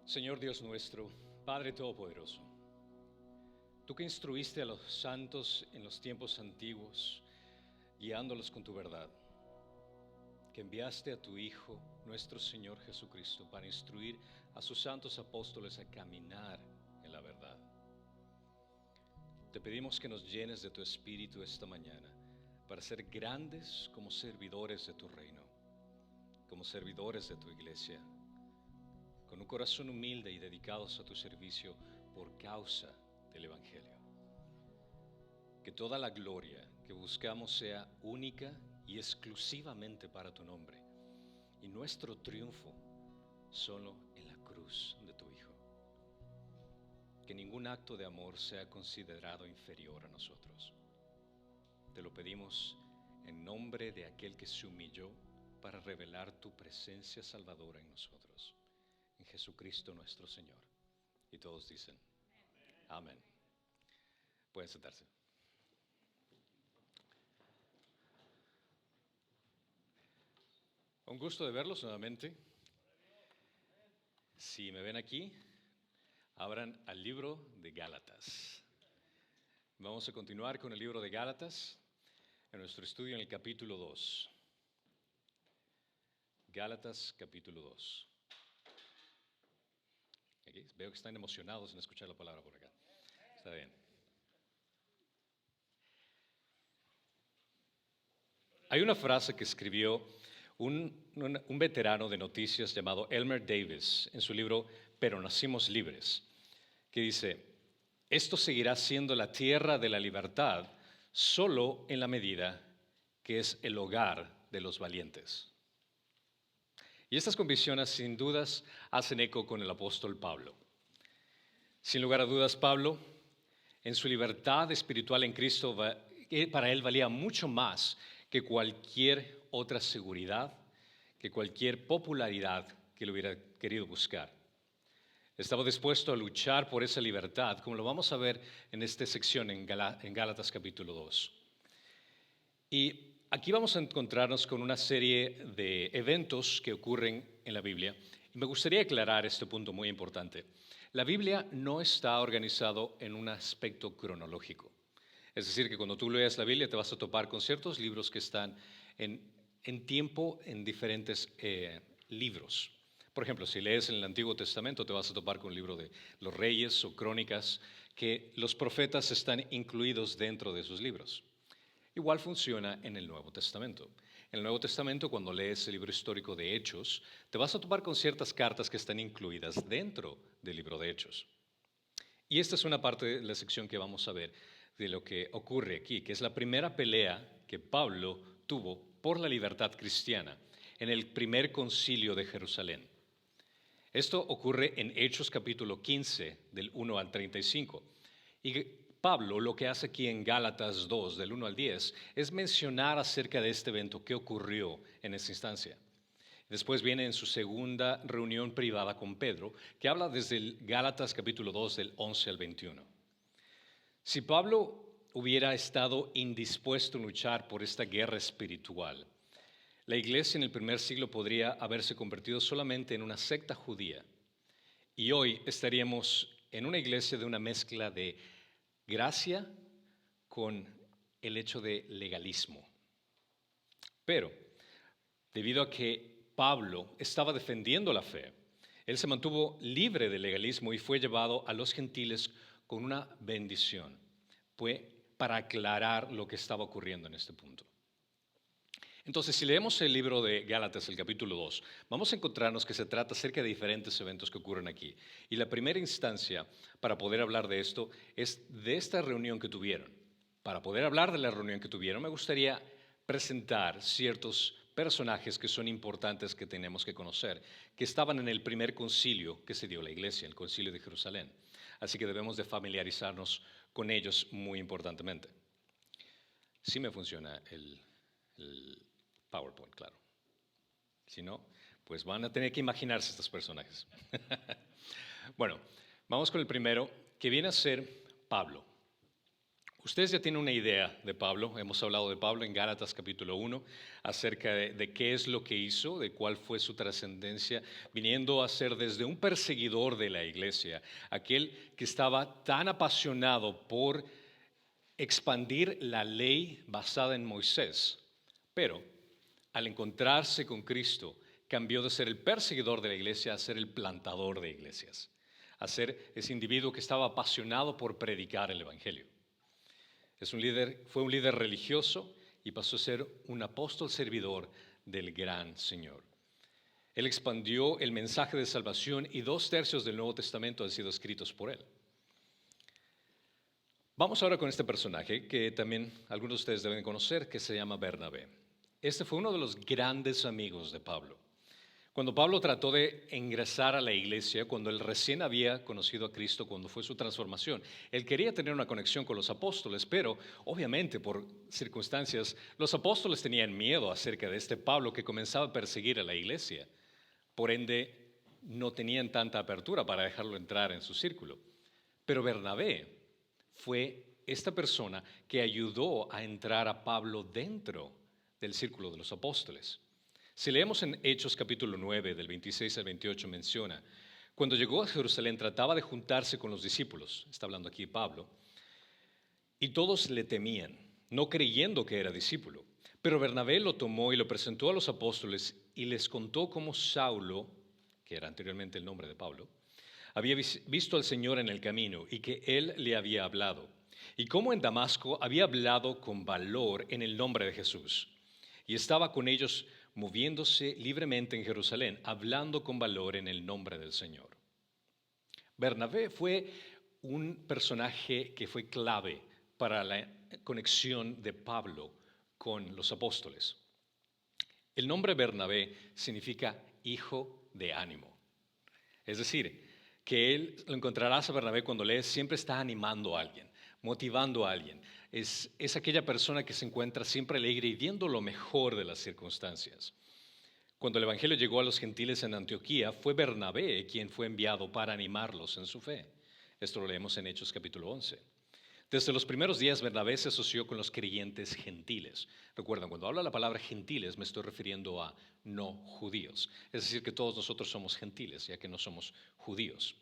Señor Dios nuestro, Padre Todopoderoso, tú que instruiste a los santos en los tiempos antiguos, guiándolos con tu verdad, que enviaste a tu Hijo, nuestro Señor Jesucristo, para instruir a sus santos apóstoles a caminar en la verdad. Te pedimos que nos llenes de tu Espíritu esta mañana para ser grandes como servidores de tu reino, como servidores de tu iglesia, con un corazón humilde y dedicados a tu servicio por causa del Evangelio. Que toda la gloria que buscamos sea única y exclusivamente para tu nombre, y nuestro triunfo solo en la cruz de tu Hijo. Que ningún acto de amor sea considerado inferior a nosotros. Te lo pedimos en nombre de aquel que se humilló para revelar tu presencia salvadora en nosotros, en Jesucristo nuestro Señor. Y todos dicen, amén. Pueden sentarse. Un gusto de verlos nuevamente. Si me ven aquí, abran al libro de Gálatas. Vamos a continuar con el libro de Gálatas en nuestro estudio en el capítulo 2. Gálatas capítulo 2. Aquí, veo que están emocionados en escuchar la palabra por acá. Está bien. Hay una frase que escribió un veterano de noticias llamado Elmer Davis en su libro Pero nacimos libres, que dice: esto seguirá siendo la tierra de la libertad solo en la medida que es el hogar de los valientes. Y estas convicciones sin dudas hacen eco con el apóstol Pablo. Sin lugar a dudas, Pablo, en su libertad espiritual en Cristo, para él valía mucho más que cualquier otra seguridad, que cualquier popularidad que él hubiera querido buscar. Estaba dispuesto a luchar por esa libertad, como lo vamos a ver en esta sección en Gálatas capítulo 2. Y aquí vamos a encontrarnos con una serie de eventos que ocurren en la Biblia. Y me gustaría aclarar este punto muy importante. La Biblia no está organizado en un aspecto cronológico. Es decir, que cuando tú leas la Biblia te vas a topar con ciertos libros que están en tiempo en diferentes libros. Por ejemplo, si lees en el Antiguo Testamento te vas a topar con el libro de los Reyes o Crónicas, que los profetas están incluidos dentro de esos libros. Igual funciona en el Nuevo Testamento. En el Nuevo Testamento, cuando lees el libro histórico de Hechos, te vas a topar con ciertas cartas que están incluidas dentro del libro de Hechos. Y esta es una parte de la sección que vamos a ver de lo que ocurre aquí, que es la primera pelea que Pablo tuvo por la libertad cristiana en el primer concilio de Jerusalén. Esto ocurre en Hechos capítulo 15, del 1 al 35. Y Pablo lo que hace aquí en Gálatas 2, del 1 al 10, es mencionar acerca de este evento que ocurrió en esa instancia. Después viene en su segunda reunión privada con Pedro, que habla desde el Gálatas capítulo 2, del 11 al 21. Si Pablo hubiera estado indispuesto a luchar por esta guerra espiritual, la iglesia en el primer siglo podría haberse convertido solamente en una secta judía. Y hoy estaríamos en una iglesia de una mezcla de gracia con el hecho de legalismo. Pero, debido a que Pablo estaba defendiendo la fe, él se mantuvo libre del legalismo y fue llevado a los gentiles con una bendición. Fue para aclarar lo que estaba ocurriendo en este punto. Entonces, si leemos el libro de Gálatas, el capítulo 2, vamos a encontrarnos que se trata acerca de diferentes eventos que ocurren aquí. Y la primera instancia para poder hablar de esto es de esta reunión que tuvieron. Para poder hablar de la reunión que tuvieron, me gustaría presentar ciertos personajes que son importantes que tenemos que conocer, que estaban en el primer concilio que se dio a la iglesia, el concilio de Jerusalén. Así que debemos de familiarizarnos con ellos muy importantemente. Sí me funciona el PowerPoint, claro. Si no, pues van a tener que imaginarse estos personajes. Bueno, vamos con el primero, que viene a ser Pablo. Ustedes ya tienen una idea de Pablo, hemos hablado de Pablo en Gálatas capítulo 1, acerca de qué es lo que hizo, de cuál fue su trascendencia, viniendo a ser desde un perseguidor de la iglesia, aquel que estaba tan apasionado por expandir la ley basada en Moisés, pero al encontrarse con Cristo, cambió de ser el perseguidor de la iglesia a ser el plantador de iglesias, a ser ese individuo que estaba apasionado por predicar el Evangelio. Fue un líder religioso y pasó a ser un apóstol servidor del gran Señor. Él expandió el mensaje de salvación y 2/3 del Nuevo Testamento han sido escritos por él. Vamos ahora con este personaje que también algunos de ustedes deben conocer, que se llama Bernabé. Este fue uno de los grandes amigos de Pablo. Cuando Pablo trató de ingresar a la iglesia, cuando él recién había conocido a Cristo, cuando fue su transformación, él quería tener una conexión con los apóstoles, pero obviamente por circunstancias, los apóstoles tenían miedo acerca de este Pablo que comenzaba a perseguir a la iglesia. Por ende, no tenían tanta apertura para dejarlo entrar en su círculo. Pero Bernabé fue esta persona que ayudó a entrar a Pablo dentro del círculo de los apóstoles. Si leemos en Hechos capítulo 9, del 26 al 28, menciona, cuando llegó a Jerusalén trataba de juntarse con los discípulos, está hablando aquí Pablo, y todos le temían, no creyendo que era discípulo. Pero Bernabé lo tomó y lo presentó a los apóstoles y les contó cómo Saulo, que era anteriormente el nombre de Pablo, había visto al Señor en el camino y que él le había hablado, y cómo en Damasco había hablado con valor en el nombre de Jesús, y estaba con ellos moviéndose libremente en Jerusalén, hablando con valor en el nombre del Señor. Bernabé fue un personaje que fue clave para la conexión de Pablo con los apóstoles. El nombre Bernabé significa hijo de ánimo. Es decir, que él lo encontrarás a Bernabé cuando lees, siempre está animando a alguien, motivando a alguien. Es aquella persona que se encuentra siempre alegre y viendo lo mejor de las circunstancias. Cuando el Evangelio llegó a los gentiles en Antioquía, fue Bernabé quien fue enviado para animarlos en su fe. Esto lo leemos en Hechos capítulo 11. Desde los primeros días, Bernabé se asoció con los creyentes gentiles. Recuerdan, cuando hablo de la palabra gentiles, me estoy refiriendo a no judíos. Es decir, que todos nosotros somos gentiles, ya que no somos judíos.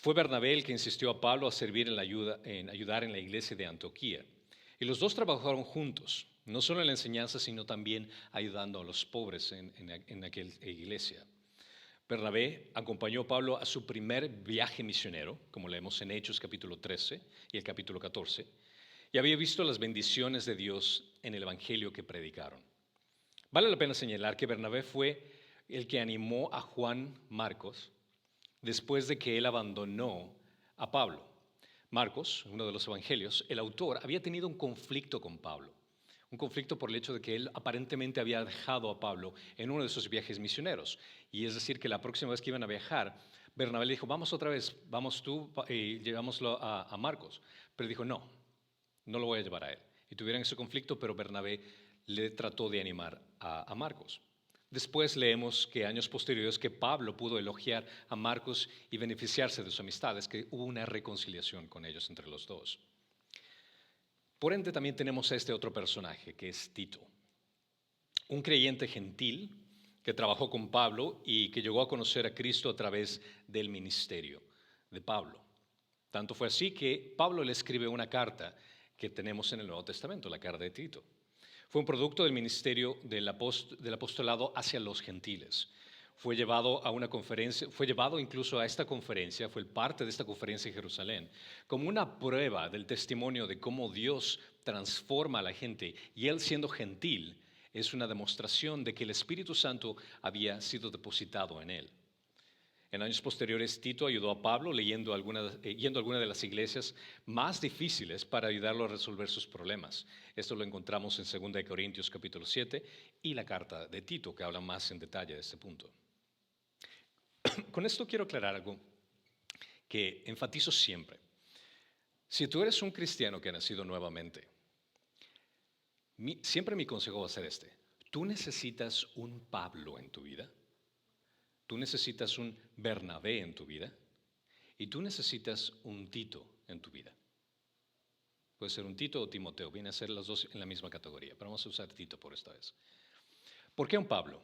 Fue Bernabé el que insistió a Pablo a servir en ayudar en la iglesia de Antioquía. Y los dos trabajaron juntos, no solo en la enseñanza, sino también ayudando a los pobres en aquella iglesia. Bernabé acompañó a Pablo a su primer viaje misionero, como leemos en Hechos capítulo 13 y el capítulo 14, y había visto las bendiciones de Dios en el evangelio que predicaron. Vale la pena señalar que Bernabé fue el que animó a Juan Marcos después de que él abandonó a Pablo. Marcos, uno de los evangelios, el autor, había tenido un conflicto con Pablo. Un conflicto por el hecho de que él aparentemente había dejado a Pablo en uno de sus viajes misioneros. Y es decir, que la próxima vez que iban a viajar, Bernabé le dijo, vamos otra vez, vamos tú y llevámoslo a Marcos. Pero dijo, no lo voy a llevar a él. Y tuvieron ese conflicto, pero Bernabé le trató de animar a Marcos. Después leemos que años posteriores que Pablo pudo elogiar a Marcos y beneficiarse de su amistad, es que hubo una reconciliación con ellos entre los dos. Por ende también tenemos a este otro personaje que es Tito, un creyente gentil que trabajó con Pablo y que llegó a conocer a Cristo a través del ministerio de Pablo. Tanto fue así que Pablo le escribe una carta que tenemos en el Nuevo Testamento, la carta de Tito. Fue un producto del ministerio del apostolado hacia los gentiles. Fue llevado a una conferencia, fue llevado incluso a esta conferencia, fue parte de esta conferencia en Jerusalén, como una prueba del testimonio de cómo Dios transforma a la gente, y él siendo gentil es una demostración de que el Espíritu Santo había sido depositado en él. En años posteriores, Tito ayudó a Pablo yendo a algunas de las iglesias más difíciles para ayudarlo a resolver sus problemas. Esto lo encontramos en 2 Corintios capítulo 7 y la carta de Tito, que habla más en detalle de este punto. Con esto quiero aclarar algo que enfatizo siempre. Si tú eres un cristiano que ha nacido nuevamente, siempre mi consejo va a ser este. Tú necesitas un Pablo en tu vida. Tú necesitas un Bernabé en tu vida y tú necesitas un Tito en tu vida. Puede ser un Tito o Timoteo, viene a ser los dos en la misma categoría, pero vamos a usar Tito por esta vez. ¿Por qué un Pablo?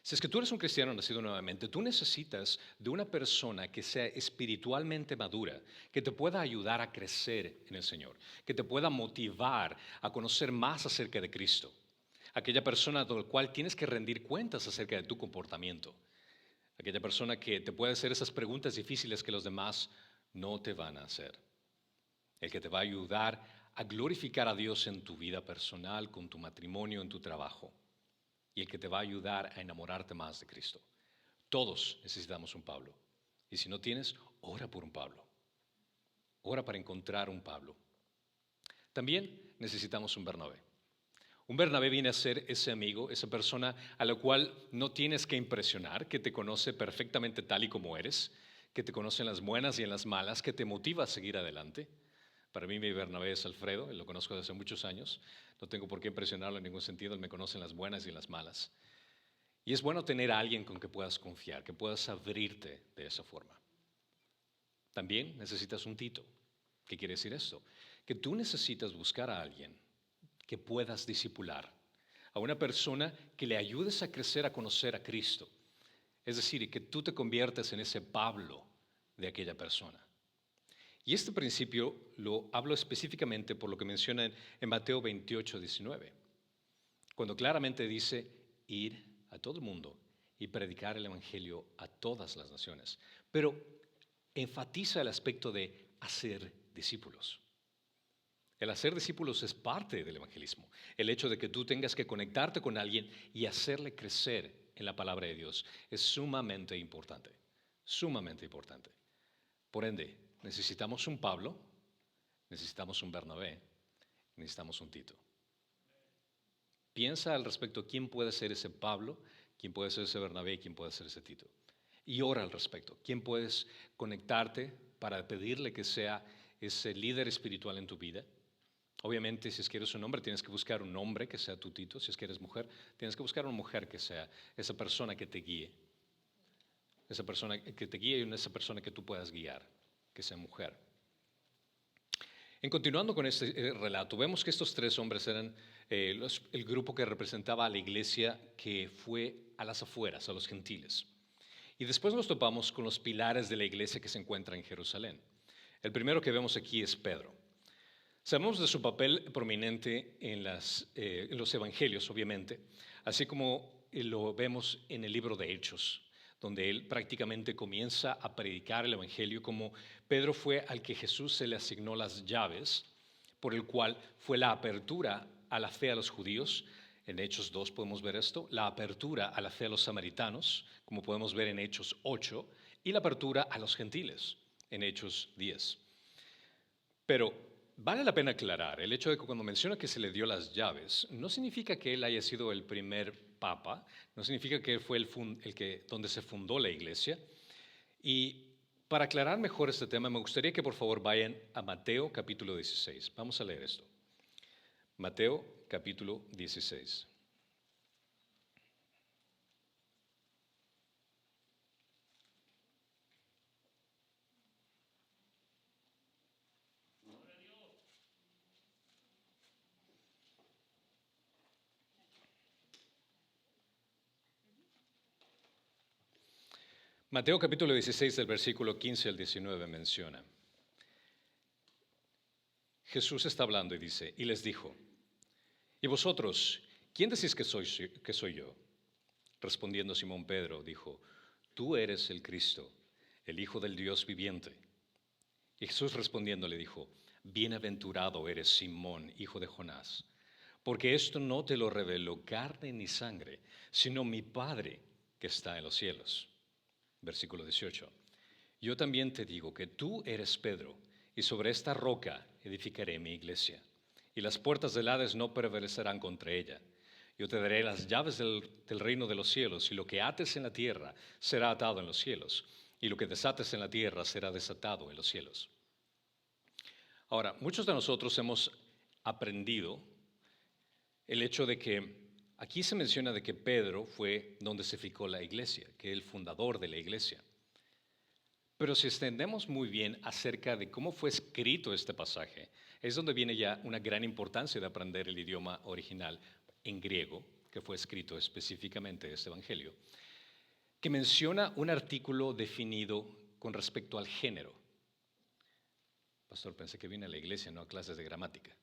Si es que tú eres un cristiano nacido nuevamente, tú necesitas de una persona que sea espiritualmente madura, que te pueda ayudar a crecer en el Señor, que te pueda motivar a conocer más acerca de Cristo. Aquella persona a la cual tienes que rendir cuentas acerca de tu comportamiento. Aquella persona que te puede hacer esas preguntas difíciles que los demás no te van a hacer. El que te va a ayudar a glorificar a Dios en tu vida personal, con tu matrimonio, en tu trabajo. Y el que te va a ayudar a enamorarte más de Cristo. Todos necesitamos un Pablo. Y si no tienes, ora por un Pablo. Ora para encontrar un Pablo. También necesitamos un Bernabé. Un Bernabé viene a ser ese amigo, esa persona a la cual no tienes que impresionar, que te conoce perfectamente tal y como eres, que te conoce en las buenas y en las malas, que te motiva a seguir adelante. Para mí mi Bernabé es Alfredo, lo conozco desde hace muchos años, no tengo por qué impresionarlo en ningún sentido, él me conoce en las buenas y en las malas. Y es bueno tener a alguien con que puedas confiar, que puedas abrirte de esa forma. También necesitas un Tito. ¿Qué quiere decir esto? Que tú necesitas buscar a alguien que puedas discipular, a una persona que le ayudes a crecer a conocer a Cristo. Es decir, que tú te conviertas en ese Pablo de aquella persona. Y este principio lo hablo específicamente por lo que menciona en Mateo 28, 19, cuando claramente dice ir a todo el mundo y predicar el Evangelio a todas las naciones. Pero enfatiza el aspecto de hacer discípulos. El hacer discípulos es parte del evangelismo. El hecho de que tú tengas que conectarte con alguien y hacerle crecer en la palabra de Dios es sumamente importante. Sumamente importante. Por ende, necesitamos un Pablo, necesitamos un Bernabé, necesitamos un Tito. Piensa al respecto quién puede ser ese Pablo, quién puede ser ese Bernabé y quién puede ser ese Tito. Y ora al respecto. ¿Quién puedes conectarte para pedirle que sea ese líder espiritual en tu vida? Obviamente, si es que eres un hombre, tienes que buscar un hombre que sea tu Tito. Si es que eres mujer, tienes que buscar una mujer que sea esa persona que te guíe. Esa persona que te guíe y esa persona que tú puedas guiar, que sea mujer. En continuando con este relato, vemos que estos tres hombres eran el grupo que representaba a la iglesia que fue a las afueras, a los gentiles. Y después nos topamos con los pilares de la iglesia que se encuentra en Jerusalén. El primero que vemos aquí es Pedro. Sabemos de su papel prominente en los evangelios, obviamente, así como lo vemos en el libro de Hechos, donde él prácticamente comienza a predicar el evangelio, como Pedro fue al que Jesús se le asignó las llaves, por el cual fue la apertura a la fe a los judíos. En Hechos 2 podemos ver esto, la apertura a la fe a los samaritanos, como podemos ver en Hechos 8, y la apertura a los gentiles, en Hechos 10. Pero vale la pena aclarar, el hecho de que cuando menciona que se le dio las llaves, no significa que él haya sido el primer papa, no significa que él fue donde se fundó la iglesia. Y para aclarar mejor este tema, me gustaría que por favor vayan a Mateo capítulo 16. Vamos a leer esto. Mateo capítulo 16. Mateo capítulo 16 del versículo 15 al 19 menciona. Jesús está hablando y dice, y les dijo, ¿y vosotros, quién decís que soy yo? Respondiendo Simón Pedro, dijo, tú eres el Cristo, el Hijo del Dios viviente. Y Jesús respondiendo le dijo, bienaventurado eres Simón, hijo de Jonás, porque esto no te lo reveló carne ni sangre, sino mi Padre que está en los cielos. Versículo 18. Yo también te digo que tú eres Pedro, y sobre esta roca edificaré mi iglesia, y las puertas del Hades no prevalecerán contra ella. Yo te daré las llaves del reino de los cielos, y lo que ates en la tierra será atado en los cielos, y lo que desates en la tierra será desatado en los cielos. Ahora, muchos de nosotros hemos aprendido el hecho de que aquí se menciona de que Pedro fue donde se fijó la iglesia, que es el fundador de la iglesia. Pero si extendemos muy bien acerca de cómo fue escrito este pasaje, Es donde viene ya una gran importancia de aprender el idioma original en griego, que fue escrito específicamente este Evangelio, que menciona un artículo definido con respecto al género. Pastor, pensé que vine a la iglesia, no a clases de gramática.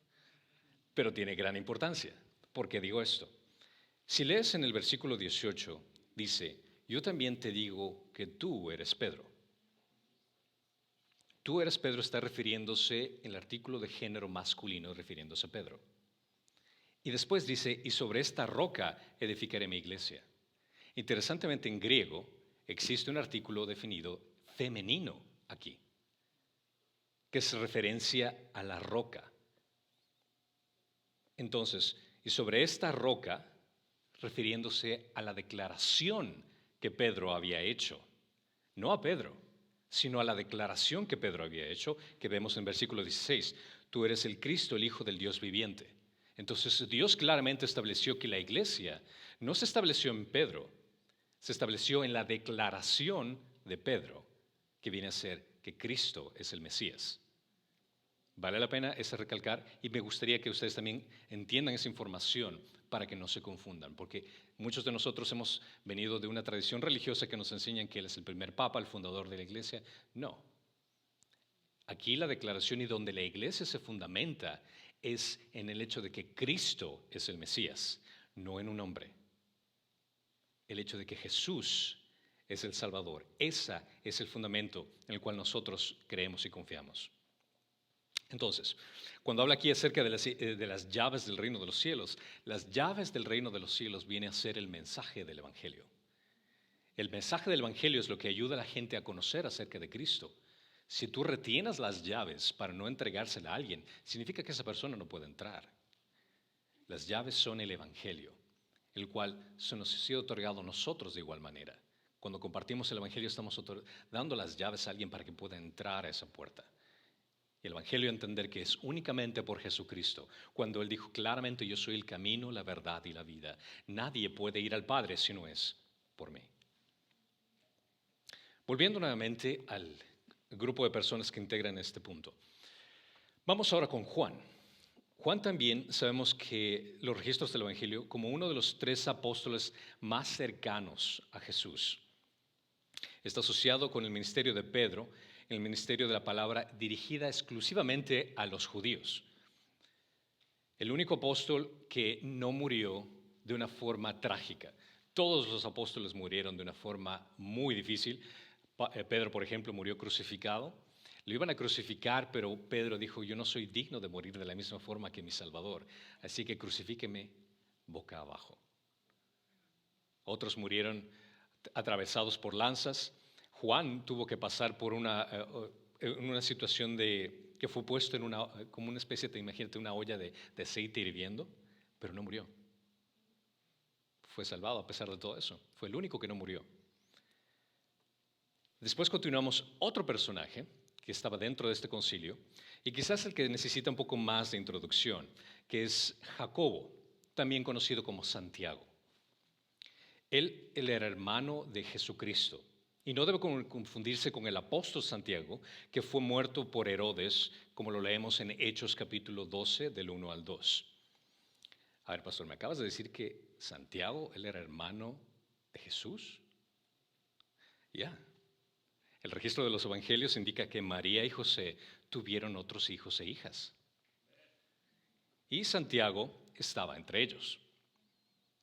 Pero tiene gran importancia. ¿Por qué digo esto? Si lees en el versículo 18, dice, yo también te digo que tú eres Pedro. Tú eres Pedro está refiriéndose en el artículo de género masculino, refiriéndose a Pedro. Y después dice, y sobre esta roca edificaré mi iglesia. Interesantemente, en griego existe un artículo definido femenino aquí, que es referencia a la roca. Entonces, y sobre esta roca, refiriéndose a la declaración que Pedro había hecho, no a Pedro, sino a la declaración que Pedro había hecho, que vemos en versículo 16, tú eres el Cristo, el Hijo del Dios viviente. Entonces Dios claramente estableció que la iglesia no se estableció en Pedro, se estableció en la declaración de Pedro, que viene a ser que Cristo es el Mesías. Vale la pena ese recalcar y me gustaría que ustedes también entiendan esa información para que no se confundan, porque muchos de nosotros hemos venido de una tradición religiosa que nos enseñan que Él es el primer papa, el fundador de la iglesia. No. Aquí la declaración y donde la iglesia se fundamenta es en el hecho de que Cristo es el Mesías, no en un hombre. El hecho de que Jesús es el Salvador. Ese es el fundamento en el cual nosotros creemos y confiamos. Entonces, cuando habla aquí acerca de las llaves del reino de los cielos, las llaves del reino de los cielos viene a ser el mensaje del Evangelio. El mensaje del Evangelio es lo que ayuda a la gente a conocer acerca de Cristo. Si tú retienes las llaves para no entregársela a alguien, significa que esa persona no puede entrar. Las llaves son el Evangelio, el cual se nos ha sido otorgado a nosotros de igual manera. Cuando compartimos el Evangelio estamos dando las llaves a alguien para que pueda entrar a esa puerta. El Evangelio entender que es únicamente por Jesucristo, cuando Él dijo claramente, yo soy el camino, la verdad y la vida. Nadie puede ir al Padre si no es por mí. Volviendo nuevamente al grupo de personas que integran este punto. Vamos ahora con Juan. Juan también sabemos que los registros del Evangelio como uno de los 3 apóstoles más cercanos a Jesús. Está asociado con el ministerio de Pedro, el ministerio de la palabra dirigida exclusivamente a los judíos. El único apóstol que no murió de una forma trágica. Todos los apóstoles murieron de una forma muy difícil. Pedro, por ejemplo, murió crucificado. Lo iban a crucificar, pero Pedro dijo, yo no soy digno de morir de la misma forma que mi Salvador, así que crucifíqueme boca abajo. Otros murieron atravesados por lanzas. Juan tuvo que pasar por una situación que fue puesto en como una especie de, imagínate, una olla de aceite hirviendo, pero no murió. Fue salvado a pesar de todo eso. Fue el único que no murió. Después continuamos otro personaje que estaba dentro de este concilio y quizás el que necesita un poco más de introducción, que es Jacobo, también conocido como Santiago. Él era hermano de Jesucristo y no debe confundirse con el apóstol Santiago, que fue muerto por Herodes, como lo leemos en Hechos capítulo 12, del 1 al 2. A ver, pastor, ¿me acabas de decir que Santiago, él era hermano de Jesús? Ya. El registro de los evangelios indica que María y José tuvieron otros hijos e hijas. Y Santiago estaba entre ellos.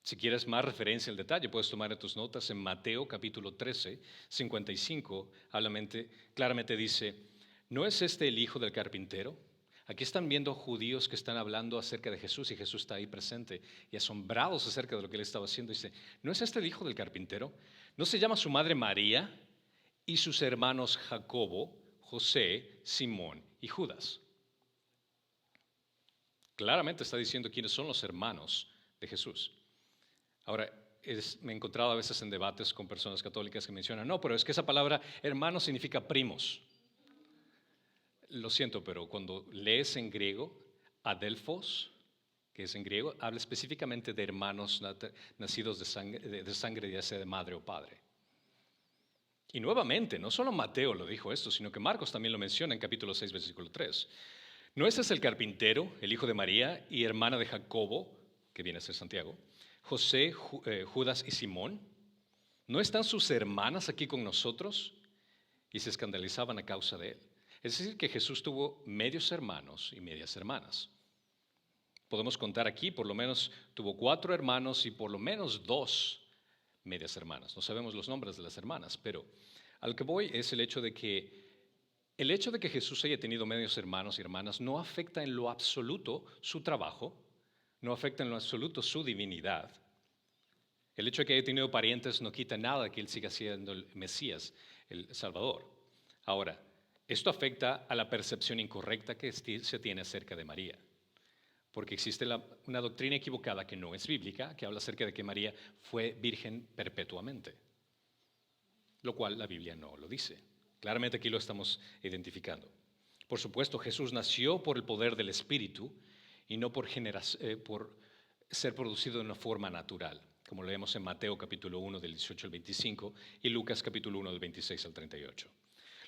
Si quieres más referencia al detalle, puedes tomar en tus notas en Mateo capítulo 13, 55, claramente dice, ¿no es este el hijo del carpintero? Aquí están viendo judíos que están hablando acerca de Jesús y Jesús está ahí presente y asombrados acerca de lo que él estaba haciendo. Dice, ¿no es este el hijo del carpintero? ¿No se llama su madre María y sus hermanos Jacobo, José, Simón y Judas? Claramente está diciendo quiénes son los hermanos de Jesús. Ahora, me he encontrado a veces en debates con personas católicas que mencionan, no, pero es que esa palabra hermano significa primos. Lo siento, pero cuando lees en griego, adelphos, que es en griego, habla específicamente de hermanos nacidos de sangre ya sea de madre o padre. Y nuevamente, no solo Mateo lo dijo esto, sino que Marcos también lo menciona en capítulo 6, versículo 3. ¿No ese es el carpintero, el hijo de María y hermana de Jacobo, que viene a ser Santiago, José, Judas y Simón? ¿No están sus hermanas aquí con nosotros? Y se escandalizaban a causa de él. Es decir, que Jesús tuvo medios hermanos y medias hermanas. Podemos contar aquí, por lo menos tuvo 4 hermanos y por lo menos 2 medias hermanas. No sabemos los nombres de las hermanas, pero al que voy es el hecho de que Jesús haya tenido medios hermanos y hermanas no afecta en lo absoluto su trabajo, no afecta en lo absoluto su divinidad. El hecho de que haya tenido parientes no quita nada que él siga siendo el Mesías, el Salvador. Ahora, esto afecta a la percepción incorrecta que se tiene acerca de María, porque existe una doctrina equivocada que no es bíblica, que habla acerca de que María fue virgen perpetuamente, lo cual la Biblia no lo dice. Claramente aquí lo estamos identificando. Por supuesto, Jesús nació por el poder del Espíritu y no por ser producido de una forma natural, como leemos en Mateo capítulo 1 del 18 al 25 y Lucas capítulo 1 del 26 al 38.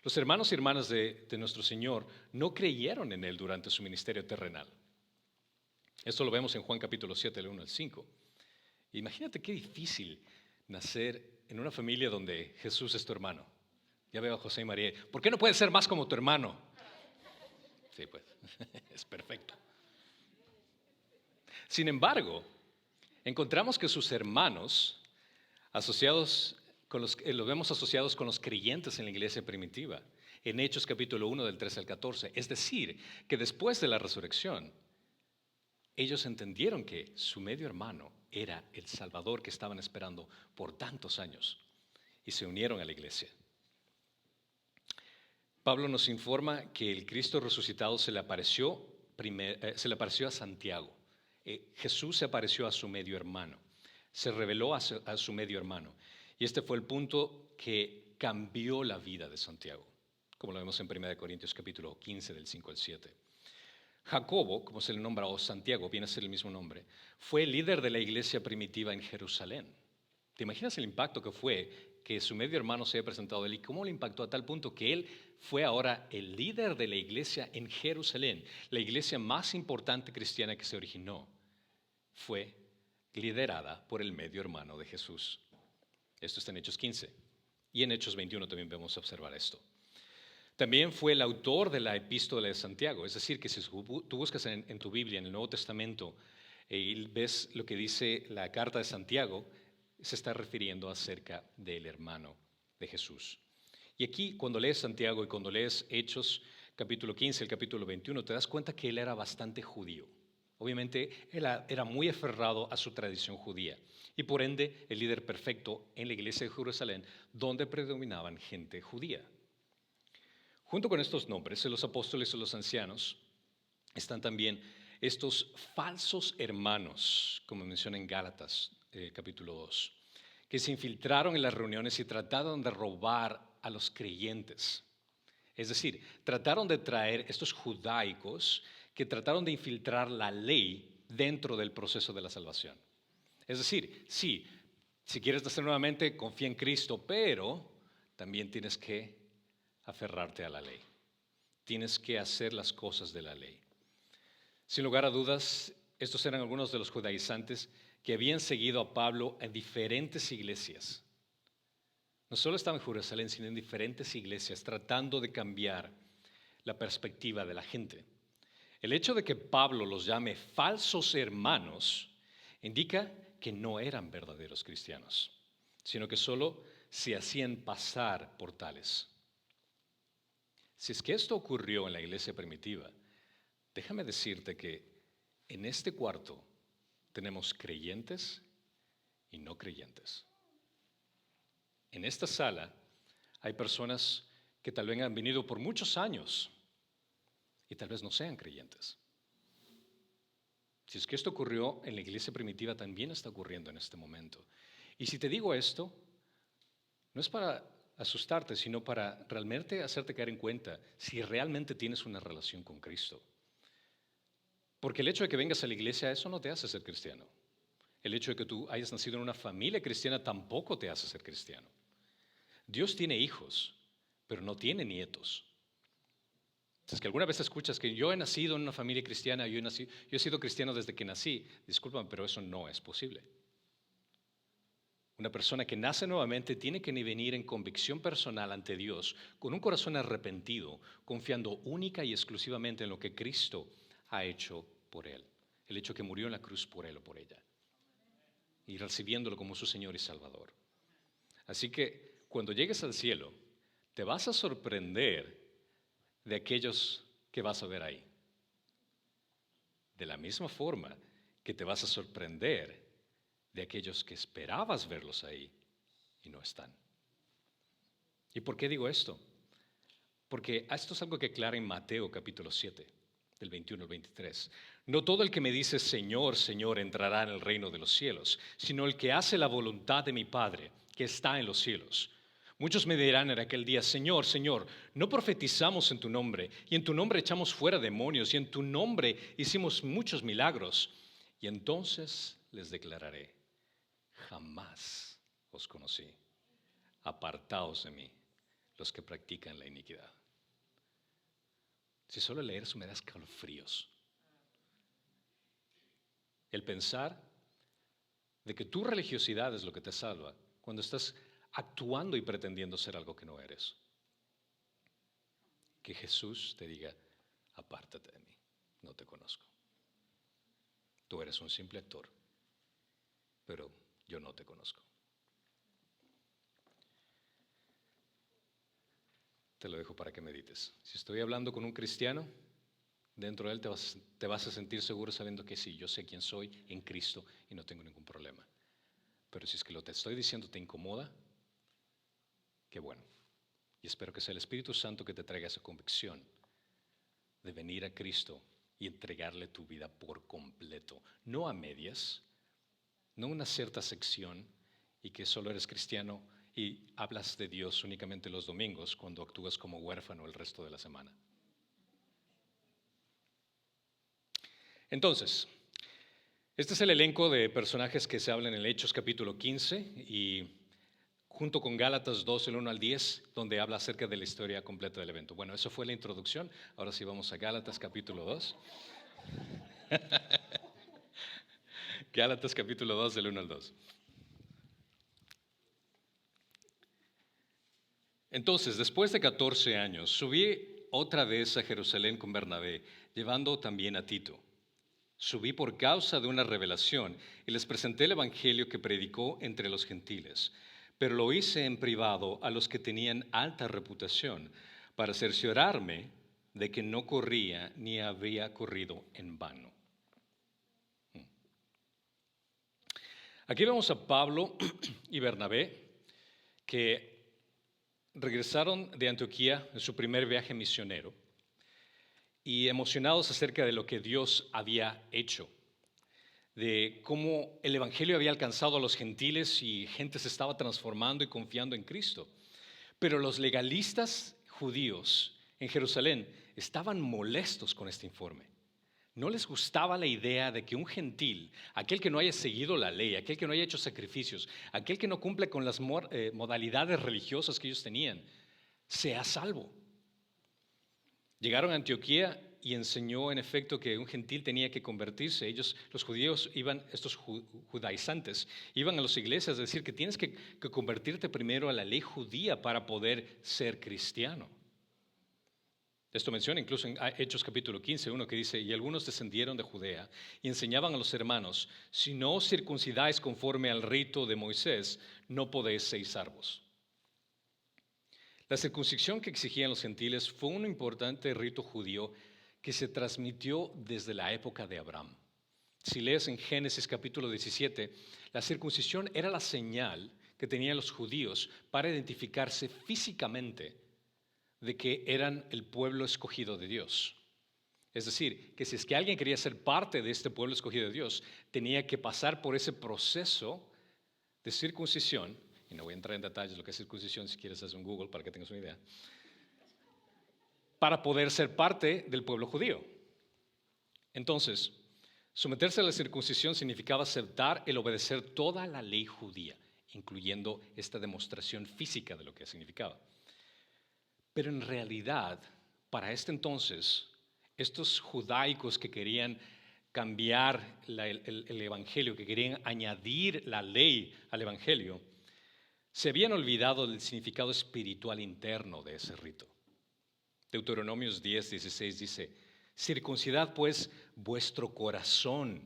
Los hermanos y hermanas de nuestro Señor no creyeron en Él durante su ministerio terrenal. Esto lo vemos en Juan capítulo 7, del 1 al 5. Imagínate qué difícil nacer en una familia donde Jesús es tu hermano. Ya veo a José y María. ¿Por qué no puedes ser más como tu hermano? Sí, pues, es perfecto. Sin embargo, encontramos que sus hermanos, los vemos asociados con los creyentes en la iglesia primitiva, en Hechos capítulo 1 del 13 al 14. Es decir, que después de la resurrección, ellos entendieron que su medio hermano era el Salvador que estaban esperando por tantos años y se unieron a la iglesia. Pablo nos informa que el Cristo resucitado se le apareció a Santiago. Jesús se apareció a su medio hermano, se reveló a su medio hermano. Y este fue el punto que cambió la vida de Santiago, como lo vemos en 1 Corintios capítulo 15 del 5 al 7. Jacobo, como se le nombra, o Santiago, viene a ser el mismo nombre, fue el líder de la iglesia primitiva en Jerusalén. ¿Te imaginas el impacto que fue que su medio hermano se haya presentado a él y cómo le impactó a tal punto que él fue ahora el líder de la iglesia en Jerusalén? La iglesia más importante cristiana que se originó fue liderada por el medio hermano de Jesús. Esto está en Hechos 15 y en Hechos 21 también vamos a observar esto. También fue el autor de la epístola de Santiago, es decir, que si tú buscas en tu Biblia, en el Nuevo Testamento, y ves lo que dice la carta de Santiago, se está refiriendo acerca del hermano de Jesús. Y aquí, cuando lees Santiago y cuando lees Hechos capítulo 15, el capítulo 21, te das cuenta que él era bastante judío. Obviamente, él era muy aferrado a su tradición judía y por ende el líder perfecto en la iglesia de Jerusalén, donde predominaban gente judía. Junto con estos nombres, de los apóstoles y los ancianos, están también estos falsos hermanos, como menciona en Gálatas capítulo 2, que se infiltraron en las reuniones y trataron de robar a los creyentes. Es decir, trataron de traer estos judaicos que trataron de infiltrar la ley dentro del proceso de la salvación. Es decir, sí, si quieres nacer nuevamente, confía en Cristo, pero también tienes que aferrarte a la ley. Tienes que hacer las cosas de la ley. Sin lugar a dudas, estos eran algunos de los judaizantes que habían seguido a Pablo en diferentes iglesias. No solo estaba en Jerusalén, sino en diferentes iglesias, tratando de cambiar la perspectiva de la gente. El hecho de que Pablo los llame falsos hermanos indica que no eran verdaderos cristianos, sino que solo se hacían pasar por tales. Si es que esto ocurrió en la iglesia primitiva, déjame decirte que en este cuarto tenemos creyentes y no creyentes. En esta sala hay personas que tal vez han venido por muchos años y tal vez no sean creyentes. Si es que esto ocurrió en la iglesia primitiva, también está ocurriendo en este momento. Y si te digo esto, no es para asustarte, sino para realmente hacerte caer en cuenta si realmente tienes una relación con Cristo. Porque el hecho de que vengas a la iglesia, eso no te hace ser cristiano. El hecho de que tú hayas nacido en una familia cristiana tampoco te hace ser cristiano. Dios tiene hijos, pero no tiene nietos. Si es que alguna vez escuchas que yo he nacido en una familia cristiana, yo he sido cristiano desde que nací, discúlpame, pero eso no es posible. Una persona que nace nuevamente tiene que venir en convicción personal ante Dios, con un corazón arrepentido, confiando única y exclusivamente en lo que Cristo ha hecho por él, el hecho que murió en la cruz por él o por ella, y recibiéndolo como su Señor y Salvador. Así que cuando llegues al cielo, te vas a sorprender de aquellos que vas a ver ahí. De la misma forma que te vas a sorprender de aquellos que esperabas verlos ahí y no están. ¿Y por qué digo esto? Porque esto es algo que aclara en Mateo capítulo 7, del 21 al 23. No todo el que me dice Señor, Señor entrará en el reino de los cielos, sino el que hace la voluntad de mi Padre que está en los cielos. Muchos me dirán en aquel día, Señor, Señor, no profetizamos en tu nombre, y en tu nombre echamos fuera demonios, y en tu nombre hicimos muchos milagros. Y entonces les declararé, jamás os conocí. Apartaos de mí, los que practican la iniquidad. Si solo leer eso me da escalofríos. El pensar de que tu religiosidad es lo que te salva cuando estás actuando y pretendiendo ser algo que no eres. Que Jesús te diga, apártate de mí, no te conozco. Tú eres un simple actor, pero yo no te conozco. Te lo dejo para que medites. Si estoy hablando con un cristiano, dentro de él te vas a sentir seguro sabiendo que sí, yo sé quién soy en Cristo y no tengo ningún problema. Pero si es que lo que te estoy diciendo te incomoda, qué bueno. Y espero que sea el Espíritu Santo que te traiga esa convicción de venir a Cristo y entregarle tu vida por completo, no a medias, no una cierta sección y que solo eres cristiano y hablas de Dios únicamente los domingos cuando actúas como huérfano el resto de la semana. Entonces, este es el elenco de personajes que se hablan en el Hechos capítulo 15 y junto con Gálatas 2, el 1 al 10, donde habla acerca de la historia completa del evento. Bueno, eso fue la introducción. Ahora sí vamos a Gálatas capítulo 2. Gálatas capítulo 2, del 1 al 2. Entonces, después de 14 años, subí otra vez a Jerusalén con Bernabé, llevando también a Tito. Subí por causa de una revelación y les presenté el evangelio que predicó entre los gentiles, pero lo hice en privado a los que tenían alta reputación, para cerciorarme de que no corría ni había corrido en vano. Aquí vemos a Pablo y Bernabé que regresaron de Antioquía en su primer viaje misionero y emocionados acerca de lo que Dios había hecho, de cómo el evangelio había alcanzado a los gentiles y gente se estaba transformando y confiando en Cristo. Pero los legalistas judíos en Jerusalén estaban molestos con este informe. No les gustaba la idea de que un gentil, aquel que no haya seguido la ley, aquel que no haya hecho sacrificios, aquel que no cumple con las modalidades religiosas que ellos tenían, sea salvo. Llegaron a Antioquía y enseñó en efecto que un gentil tenía que convertirse. Ellos, los judíos, estos judaizantes, iban a las iglesias a decir que tienes que convertirte primero a la ley judía para poder ser cristiano. Esto menciona incluso en Hechos capítulo 15, uno que dice, y algunos descendieron de Judea y enseñaban a los hermanos, si no os circuncidáis conforme al rito de Moisés, no podéis ser salvos. La circuncisión que exigían los gentiles fue un importante rito judío que se transmitió desde la época de Abraham. Si lees en Génesis capítulo 17, la circuncisión era la señal que tenían los judíos para identificarse físicamente de que eran el pueblo escogido de Dios. Es decir, que si es que alguien quería ser parte de este pueblo escogido de Dios, tenía que pasar por ese proceso de circuncisión, y no voy a entrar en detalles de lo que es circuncisión, si quieres hacer un Google para que tengas una idea, para poder ser parte del pueblo judío. Entonces, someterse a la circuncisión significaba aceptar el obedecer toda la ley judía, incluyendo esta demostración física de lo que significaba. Pero en realidad, para este entonces, estos judaicos que querían cambiar el evangelio, que querían añadir la ley al evangelio, se habían olvidado del significado espiritual interno de ese rito. Deuteronomios 10:16 dice: circuncidad pues vuestro corazón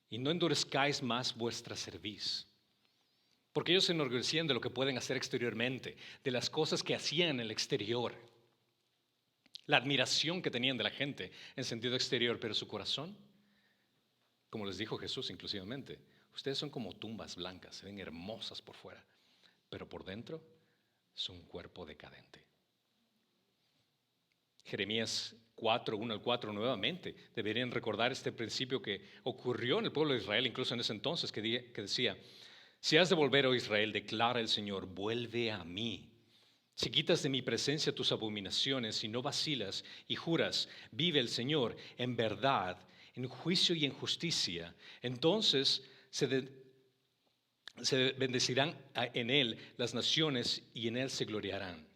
y no endurezcáis más vuestra cerviz. Porque ellos se enorgullecían de lo que pueden hacer exteriormente, de las cosas que hacían en el exterior, la admiración que tenían de la gente en sentido exterior, pero su corazón, como les dijo Jesús inclusivamente, ustedes son como tumbas blancas, se ven hermosas por fuera, pero por dentro son un cuerpo decadente. Jeremías 4:1-4 nuevamente deberían recordar este principio que ocurrió en el pueblo de Israel, incluso en ese entonces, que decía: si has de volver, oh Israel, declara el Señor, vuelve a mí. Si quitas de mi presencia tus abominaciones y no vacilas y juras, vive el Señor, en verdad, en juicio y en justicia, entonces se bendecirán en él las naciones y en él se gloriarán.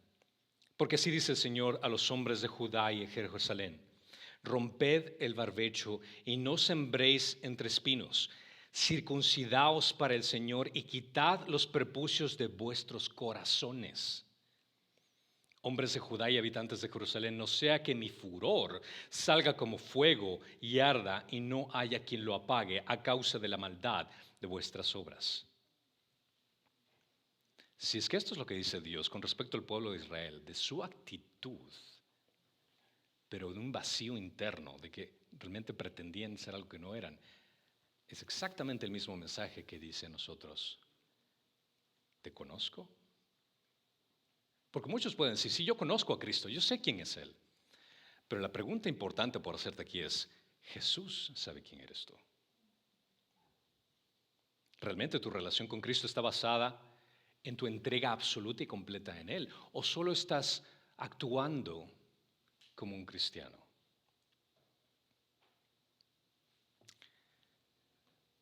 Porque así dice el Señor a los hombres de Judá y de Jerusalén: romped el barbecho y no sembréis entre espinos. Circuncidaos para el Señor y quitad los prepucios de vuestros corazones. Hombres de Judá y habitantes de Jerusalén, no sea que mi furor salga como fuego y arda y no haya quien lo apague a causa de la maldad de vuestras obras. Si es que esto es lo que dice Dios con respecto al pueblo de Israel, de su actitud, pero de un vacío interno, de que realmente pretendían ser algo que no eran, es exactamente el mismo mensaje que dice a nosotros: ¿te conozco? Porque muchos pueden decir: sí, yo conozco a Cristo, yo sé quién es Él. Pero la pregunta importante por hacerte aquí es: ¿Jesús sabe quién eres tú? ¿Realmente tu relación con Cristo está basada en tu entrega absoluta y completa en Él? ¿O solo estás actuando como un cristiano?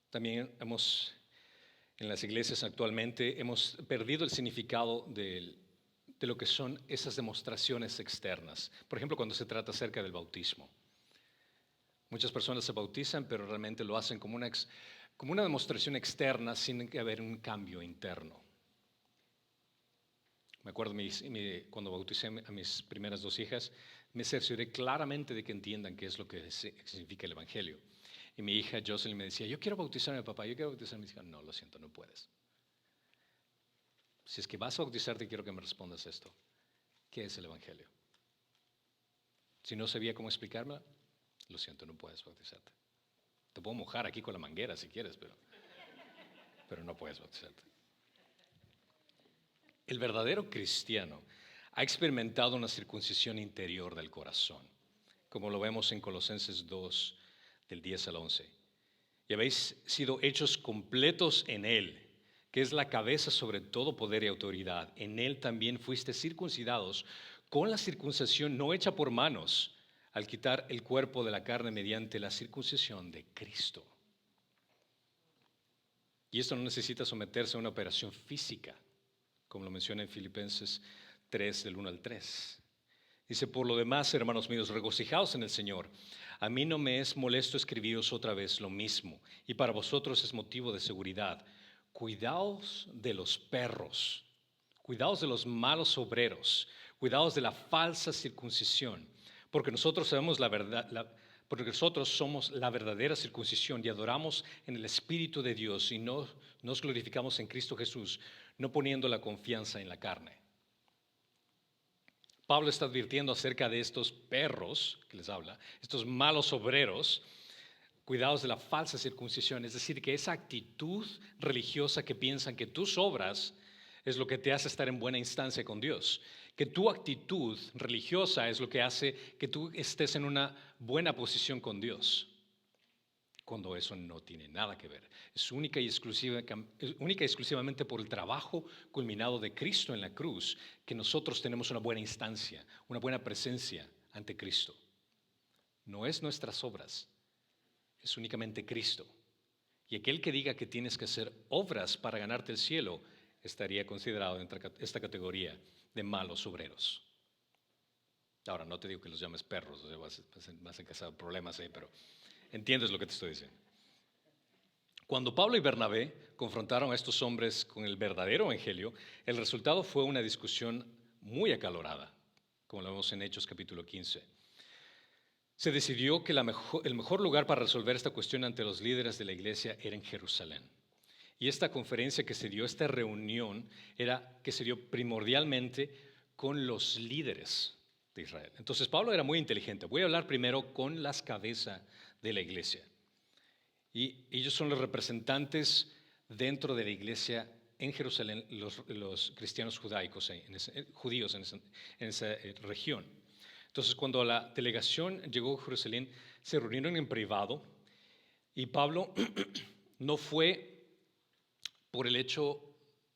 También en las iglesias actualmente, hemos perdido el significado de lo que son esas demostraciones externas. Por ejemplo, cuando se trata acerca del bautismo. Muchas personas se bautizan, pero realmente lo hacen como una demostración externa sin que haber un cambio interno. Me acuerdo cuando bauticé a mis primeras dos hijas, me cercioré claramente de que entiendan qué es lo que significa el Evangelio. Y mi hija Jocelyn me decía: yo quiero bautizarme, papá, yo quiero bautizarme. Y me decía: no, lo siento, no puedes. Si es que vas a bautizarte, quiero que me respondas esto: ¿qué es el Evangelio? Si no sabía cómo explicármela, lo siento, no puedes bautizarte. Te puedo mojar aquí con la manguera si quieres, pero no puedes bautizarte. El verdadero cristiano ha experimentado una circuncisión interior del corazón, como lo vemos en Colosenses 2, del 10 al 11. Y habéis sido hechos completos en Él, que es la cabeza sobre todo poder y autoridad. En Él también fuiste circuncidados con la circuncisión no hecha por manos, al quitar el cuerpo de la carne mediante la circuncisión de Cristo. Y esto no necesita someterse a una operación física, como lo menciona en Filipenses 3, del 1 al 3. Dice: por lo demás, hermanos míos, regocijaos en el Señor. A mí no me es molesto escribiros otra vez lo mismo, y para vosotros es motivo de seguridad. Cuidaos de los perros, cuidaos de los malos obreros, cuidaos de la falsa circuncisión, porque nosotros sabemos la verdad, porque nosotros somos la verdadera circuncisión y adoramos en el Espíritu de Dios y no nos glorificamos en Cristo Jesús, no poniendo la confianza en la carne. Pablo está advirtiendo acerca de estos perros que les habla, estos malos obreros, cuidados de la falsa circuncisión, es decir, que esa actitud religiosa que piensan que tus obras es lo que te hace estar en buena instancia con Dios, que tu actitud religiosa es lo que hace que tú estés en una buena posición con Dios, cuando eso no tiene nada que ver. Es única y exclusivamente por el trabajo culminado de Cristo en la cruz que nosotros tenemos una buena instancia, una buena presencia ante Cristo. No es nuestras obras, es únicamente Cristo. Y aquel que diga que tienes que hacer obras para ganarte el cielo estaría considerado entre esta categoría de malos obreros. Ahora, no te digo que los llames perros, o sea, vas a causar problemas ahí, pero entiendes lo que te estoy diciendo. Cuando Pablo y Bernabé confrontaron a estos hombres con el verdadero evangelio, el resultado fue una discusión muy acalorada, como lo vemos en Hechos capítulo 15. Se decidió que el mejor lugar para resolver esta cuestión ante los líderes de la iglesia era en Jerusalén. Y esta conferencia que se dio, esta reunión, era que se dio primordialmente con los líderes de Israel. Entonces Pablo era muy inteligente. Voy a hablar primero con las cabezas de la iglesia. Y ellos son los representantes dentro de la iglesia en Jerusalén, los cristianos judaicos, judíos en esa región. Entonces, cuando la delegación llegó a Jerusalén, se reunieron en privado y Pablo no fue por el hecho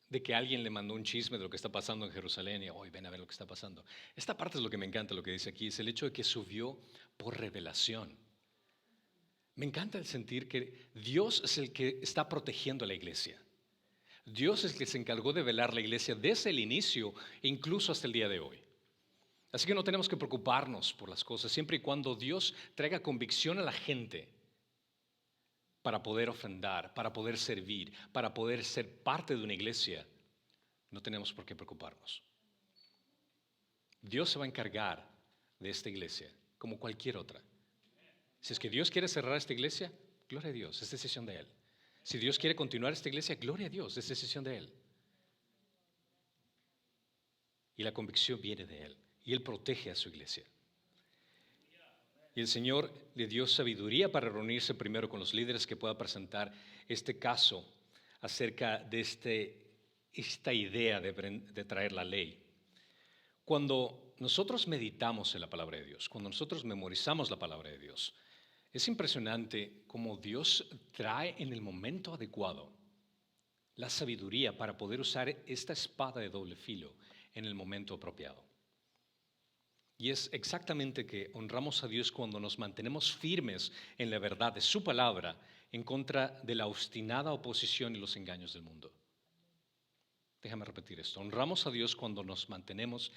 de que alguien le mandó un chisme de lo que está pasando en Jerusalén y hoy ven a ver lo que está pasando. Esta parte es lo que me encanta, lo que dice aquí, es el hecho de que subió por revelación. Me encanta el sentir que Dios es el que está protegiendo a la iglesia. Dios es el que se encargó de velar la iglesia desde el inicio e incluso hasta el día de hoy. Así que no tenemos que preocuparnos por las cosas, siempre y cuando Dios traiga convicción a la gente para poder ofrendar, para poder servir, para poder ser parte de una iglesia. No tenemos por qué preocuparnos. Dios se va a encargar de esta iglesia como cualquier otra. Si es que Dios quiere cerrar esta iglesia, gloria a Dios, es decisión de Él. Si Dios quiere continuar esta iglesia, gloria a Dios, es decisión de Él. Y la convicción viene de Él. Y Él protege a su iglesia. Y el Señor le dio sabiduría para reunirse primero con los líderes que pueda presentar este caso acerca de esta idea de traer la ley. Cuando nosotros meditamos en la palabra de Dios, cuando nosotros memorizamos la palabra de Dios, es impresionante cómo Dios trae en el momento adecuado la sabiduría para poder usar esta espada de doble filo en el momento apropiado. Y es exactamente que honramos a Dios cuando nos mantenemos firmes en la verdad de su palabra en contra de la obstinada oposición y los engaños del mundo. Déjame repetir esto. Honramos a Dios cuando nos mantenemos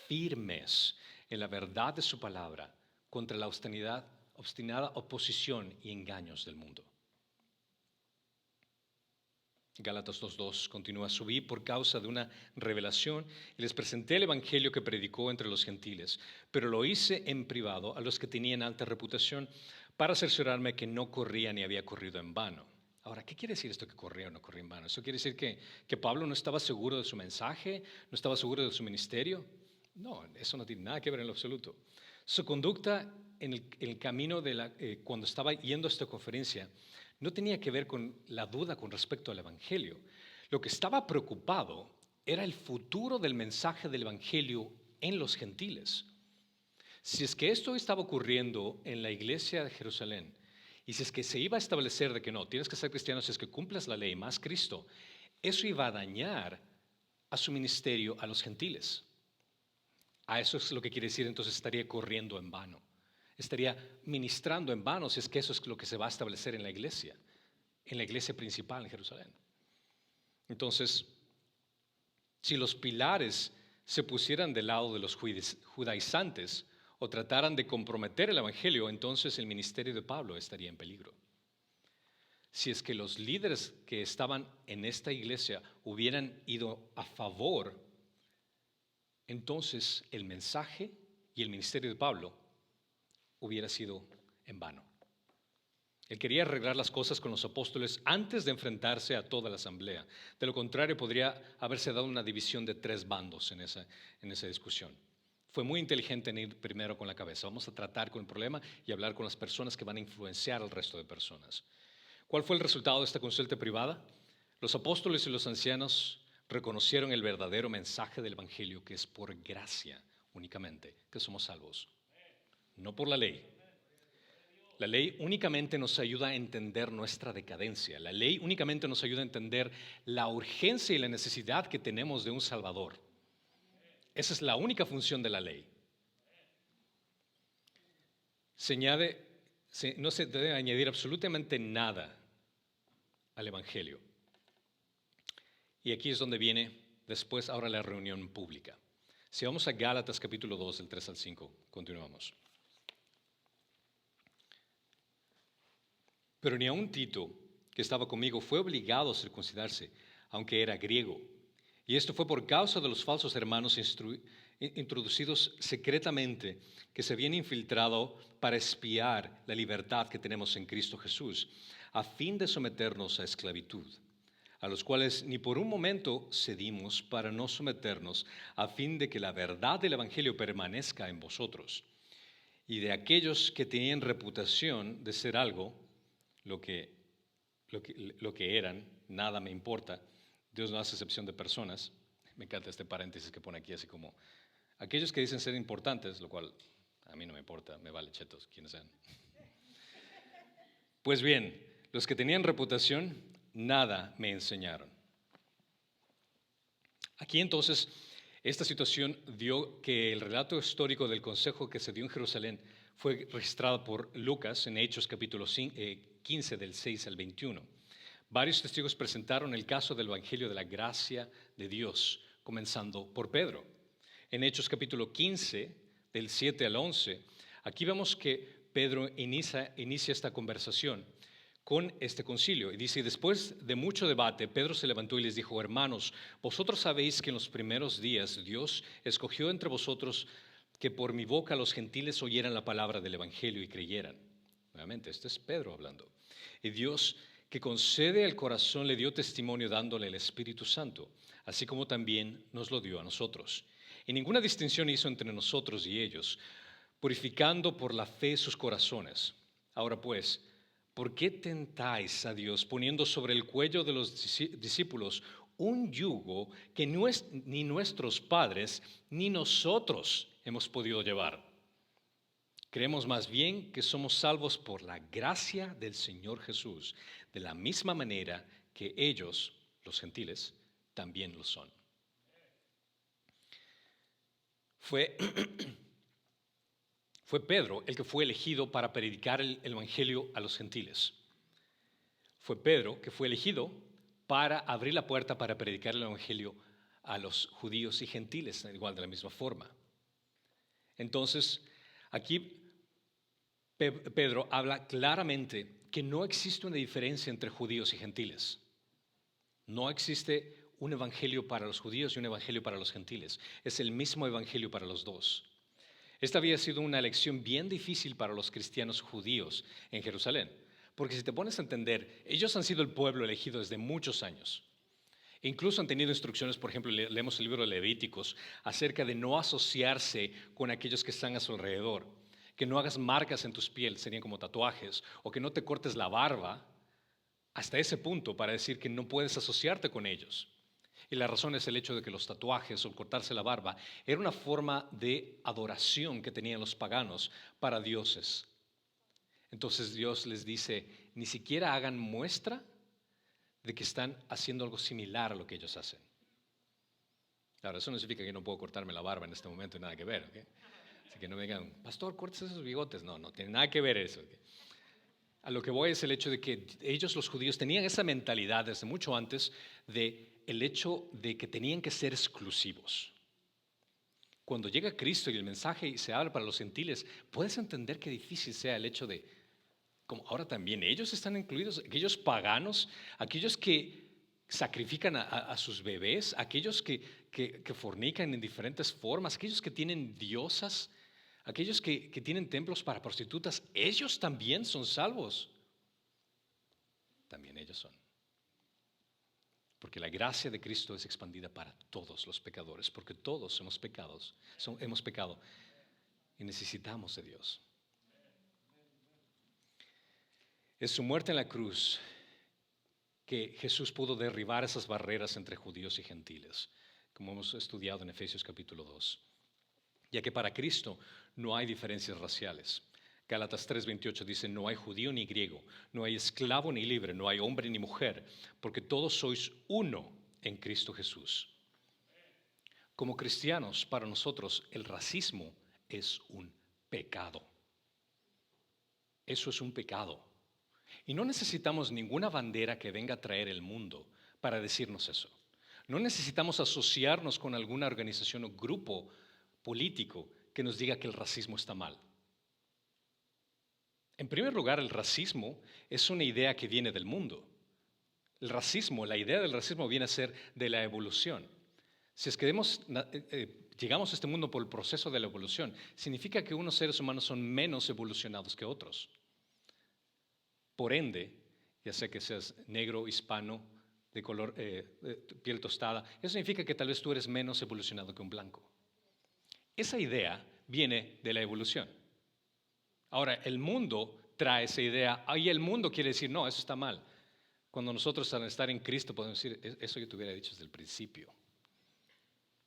firmes en la verdad de su palabra contra la obstinada oposición y engaños del mundo. Gálatas 2:2 continúa: subí por causa de una revelación y les presenté el evangelio que predicó entre los gentiles, pero lo hice en privado a los que tenían alta reputación para cerciorarme que no corría ni había corrido en vano. Ahora, ¿qué quiere decir esto que corría o no corría en vano? ¿Eso quiere decir que Pablo no estaba seguro de su mensaje, no estaba seguro de su ministerio? No, eso no tiene nada que ver en lo absoluto. Su conducta en el camino cuando estaba yendo a esta conferencia no tenía que ver con la duda con respecto al evangelio. Lo que estaba preocupado era el futuro del mensaje del evangelio en los gentiles. Si es que esto estaba ocurriendo en la iglesia de Jerusalén, y si es que se iba a establecer de que no, tienes que ser cristiano si es que cumples la ley más Cristo, eso iba a dañar a su ministerio a los gentiles. A eso es lo que quiere decir, entonces estaría corriendo en vano. Estaría ministrando en vano si es que eso es lo que se va a establecer en la iglesia principal en Jerusalén. Entonces, si los pilares se pusieran del lado de los judaizantes o trataran de comprometer el evangelio, entonces el ministerio de Pablo estaría en peligro. Si es que los líderes que estaban en esta iglesia hubieran ido a favor, entonces el mensaje y el ministerio de Pablo hubiera sido en vano. Él quería arreglar las cosas con los apóstoles antes de enfrentarse a toda la asamblea. De lo contrario, podría haberse dado una división de 3 bandos en esa discusión. Fue muy inteligente en ir primero con la cabeza. Vamos a tratar con el problema y hablar con las personas que van a influenciar al resto de personas. ¿Cuál fue el resultado de esta consulta privada? Los apóstoles y los ancianos reconocieron el verdadero mensaje del evangelio, que es por gracia únicamente que somos salvos, no por la ley. La ley únicamente nos ayuda a entender nuestra decadencia. La ley únicamente nos ayuda a entender la urgencia y la necesidad que tenemos de un Salvador. Esa es la única función de la ley. No se debe añadir absolutamente nada al Evangelio. Y aquí es donde viene después ahora la reunión pública. Si vamos a Gálatas capítulo 2, del 3 al 5, continuamos. Pero ni aun Tito, que estaba conmigo, fue obligado a circuncidarse, aunque era griego. Y esto fue por causa de los falsos hermanos introducidos secretamente, que se habían infiltrado para espiar la libertad que tenemos en Cristo Jesús, a fin de someternos a esclavitud, a los cuales ni por un momento cedimos para no someternos, a fin de que la verdad del Evangelio permanezca en vosotros. Y de aquellos que tenían reputación de ser algo, lo que eran, nada me importa. Dios no hace excepción de personas. Me encanta este paréntesis que pone aquí, así como aquellos que dicen ser importantes, lo cual a mí no me importa, me vale chetos, quienes sean. Pues bien, los que tenían reputación, nada me enseñaron. Aquí entonces, esta situación dio que el relato histórico del consejo que se dio en Jerusalén fue registrado por Lucas en Hechos capítulo 15 del 6 al 21. Varios testigos presentaron el caso del Evangelio de la gracia de Dios, comenzando por Pedro. En Hechos capítulo 15, del 7 al 11, aquí vemos que Pedro inicia esta conversación con este concilio. Y dice, después de mucho debate, Pedro se levantó y les dijo, hermanos, vosotros sabéis que en los primeros días Dios escogió entre vosotros que por mi boca los gentiles oyeran la palabra del Evangelio y creyeran. Nuevamente, este es Pedro hablando. Y Dios, que concede al corazón, le dio testimonio dándole el Espíritu Santo, así como también nos lo dio a nosotros. Y ninguna distinción hizo entre nosotros y ellos, purificando por la fe sus corazones. Ahora pues, ¿por qué tentáis a Dios poniendo sobre el cuello de los discípulos un yugo que ni nuestros padres ni nosotros hemos podido llevar? Creemos más bien que somos salvos por la gracia del Señor Jesús, de la misma manera que ellos, los gentiles, también lo son. Fue Pedro el que fue elegido para predicar el Evangelio a los gentiles. Fue Pedro que fue elegido para abrir la puerta para predicar el Evangelio a los judíos y gentiles, igual de la misma forma. Entonces, aquí Pedro habla claramente que no existe una diferencia entre judíos y gentiles. No existe un evangelio para los judíos y un evangelio para los gentiles. Es el mismo evangelio para los dos. Esta había sido una elección bien difícil para los cristianos judíos en Jerusalén, porque si te pones a entender, ellos han sido el pueblo elegido desde muchos años. Incluso han tenido instrucciones, por ejemplo, leemos el libro de Levíticos, acerca de no asociarse con aquellos que están a su alrededor, que no hagas marcas en tus pieles, serían como tatuajes, o que no te cortes la barba, hasta ese punto para decir que no puedes asociarte con ellos. Y la razón es el hecho de que los tatuajes o cortarse la barba era una forma de adoración que tenían los paganos para dioses. Entonces Dios les dice, ni siquiera hagan muestra de que están haciendo algo similar a lo que ellos hacen. Ahora, eso no significa que no puedo cortarme la barba en este momento, nada que ver, ¿okay? Así que no me digan, pastor, cortes esos bigotes. No, no tiene nada que ver eso, ¿okay? A lo que voy es el hecho de que ellos, los judíos, tenían esa mentalidad desde mucho antes de el hecho de que tenían que ser exclusivos. Cuando llega Cristo y el mensaje se habla para los gentiles, puedes entender qué difícil sea el hecho de, como ahora también ellos están incluidos, aquellos paganos, aquellos que sacrifican a sus bebés, aquellos que fornican en diferentes formas, aquellos que tienen diosas, aquellos que tienen templos para prostitutas, ellos también son salvos. También ellos son. Porque la gracia de Cristo es expandida para todos los pecadores, porque todos hemos pecado y necesitamos de Dios. Es su muerte en la cruz que Jesús pudo derribar esas barreras entre judíos y gentiles, como hemos estudiado en Efesios capítulo 2, ya que para Cristo no hay diferencias raciales. Gálatas 3:28 dice, no hay judío ni griego, no hay esclavo ni libre, no hay hombre ni mujer, porque todos sois uno en Cristo Jesús. Como cristianos, para nosotros el racismo es un pecado. Eso es un pecado. Y no necesitamos ninguna bandera que venga a traer el mundo para decirnos eso. No necesitamos asociarnos con alguna organización o grupo político que nos diga que el racismo está mal. En primer lugar, el racismo es una idea que viene del mundo. El racismo, la idea del racismo viene a ser de la evolución. Si es que llegamos a este mundo por el proceso de la evolución, significa que unos seres humanos son menos evolucionados que otros. Por ende, ya sea que seas negro, hispano, de color, piel tostada, eso significa que tal vez tú eres menos evolucionado que un blanco. Esa idea viene de la evolución. Ahora, el mundo trae esa idea, y el mundo quiere decir, no, eso está mal. Cuando nosotros al estar en Cristo podemos decir, eso yo te hubiera dicho desde el principio.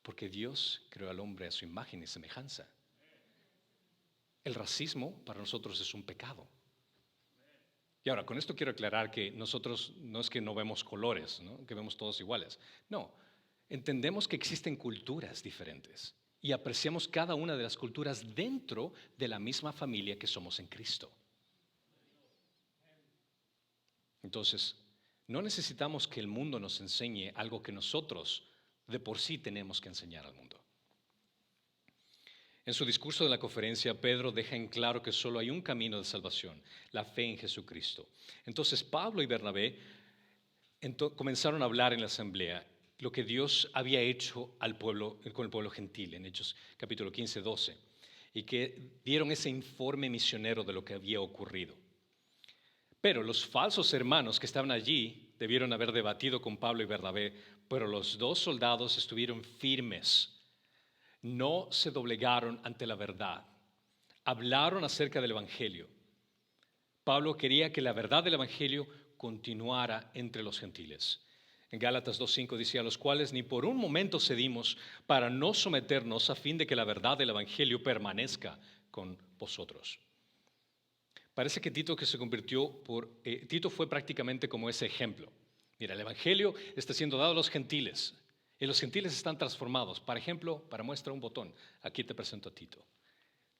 Porque Dios creó al hombre a su imagen y semejanza. El racismo para nosotros es un pecado. Y ahora, con esto quiero aclarar que nosotros no es que no vemos colores, ¿no? Que vemos todos iguales. No, entendemos que existen culturas diferentes y apreciamos cada una de las culturas dentro de la misma familia que somos en Cristo. Entonces, no necesitamos que el mundo nos enseñe algo que nosotros de por sí tenemos que enseñar al mundo. En su discurso de la conferencia, Pedro deja en claro que solo hay un camino de salvación, la fe en Jesucristo. Entonces, Pablo y Bernabé comenzaron a hablar en la asamblea lo que Dios había hecho al pueblo, con el pueblo gentil, en Hechos capítulo 15, 12, y que dieron ese informe misionero de lo que había ocurrido. Pero los falsos hermanos que estaban allí debieron haber debatido con Pablo y Bernabé, pero los dos soldados estuvieron firmes. No se doblegaron ante la verdad. Hablaron acerca del Evangelio. Pablo quería que la verdad del Evangelio continuara entre los gentiles. En Gálatas 2:5 dice, a los cuales ni por un momento cedimos para no someternos a fin de que la verdad del Evangelio permanezca con vosotros. Parece que Tito Tito fue prácticamente como ese ejemplo. Mira, el Evangelio está siendo dado a los gentiles y los gentiles están transformados. Por ejemplo, para muestra un botón, aquí te presento a Tito.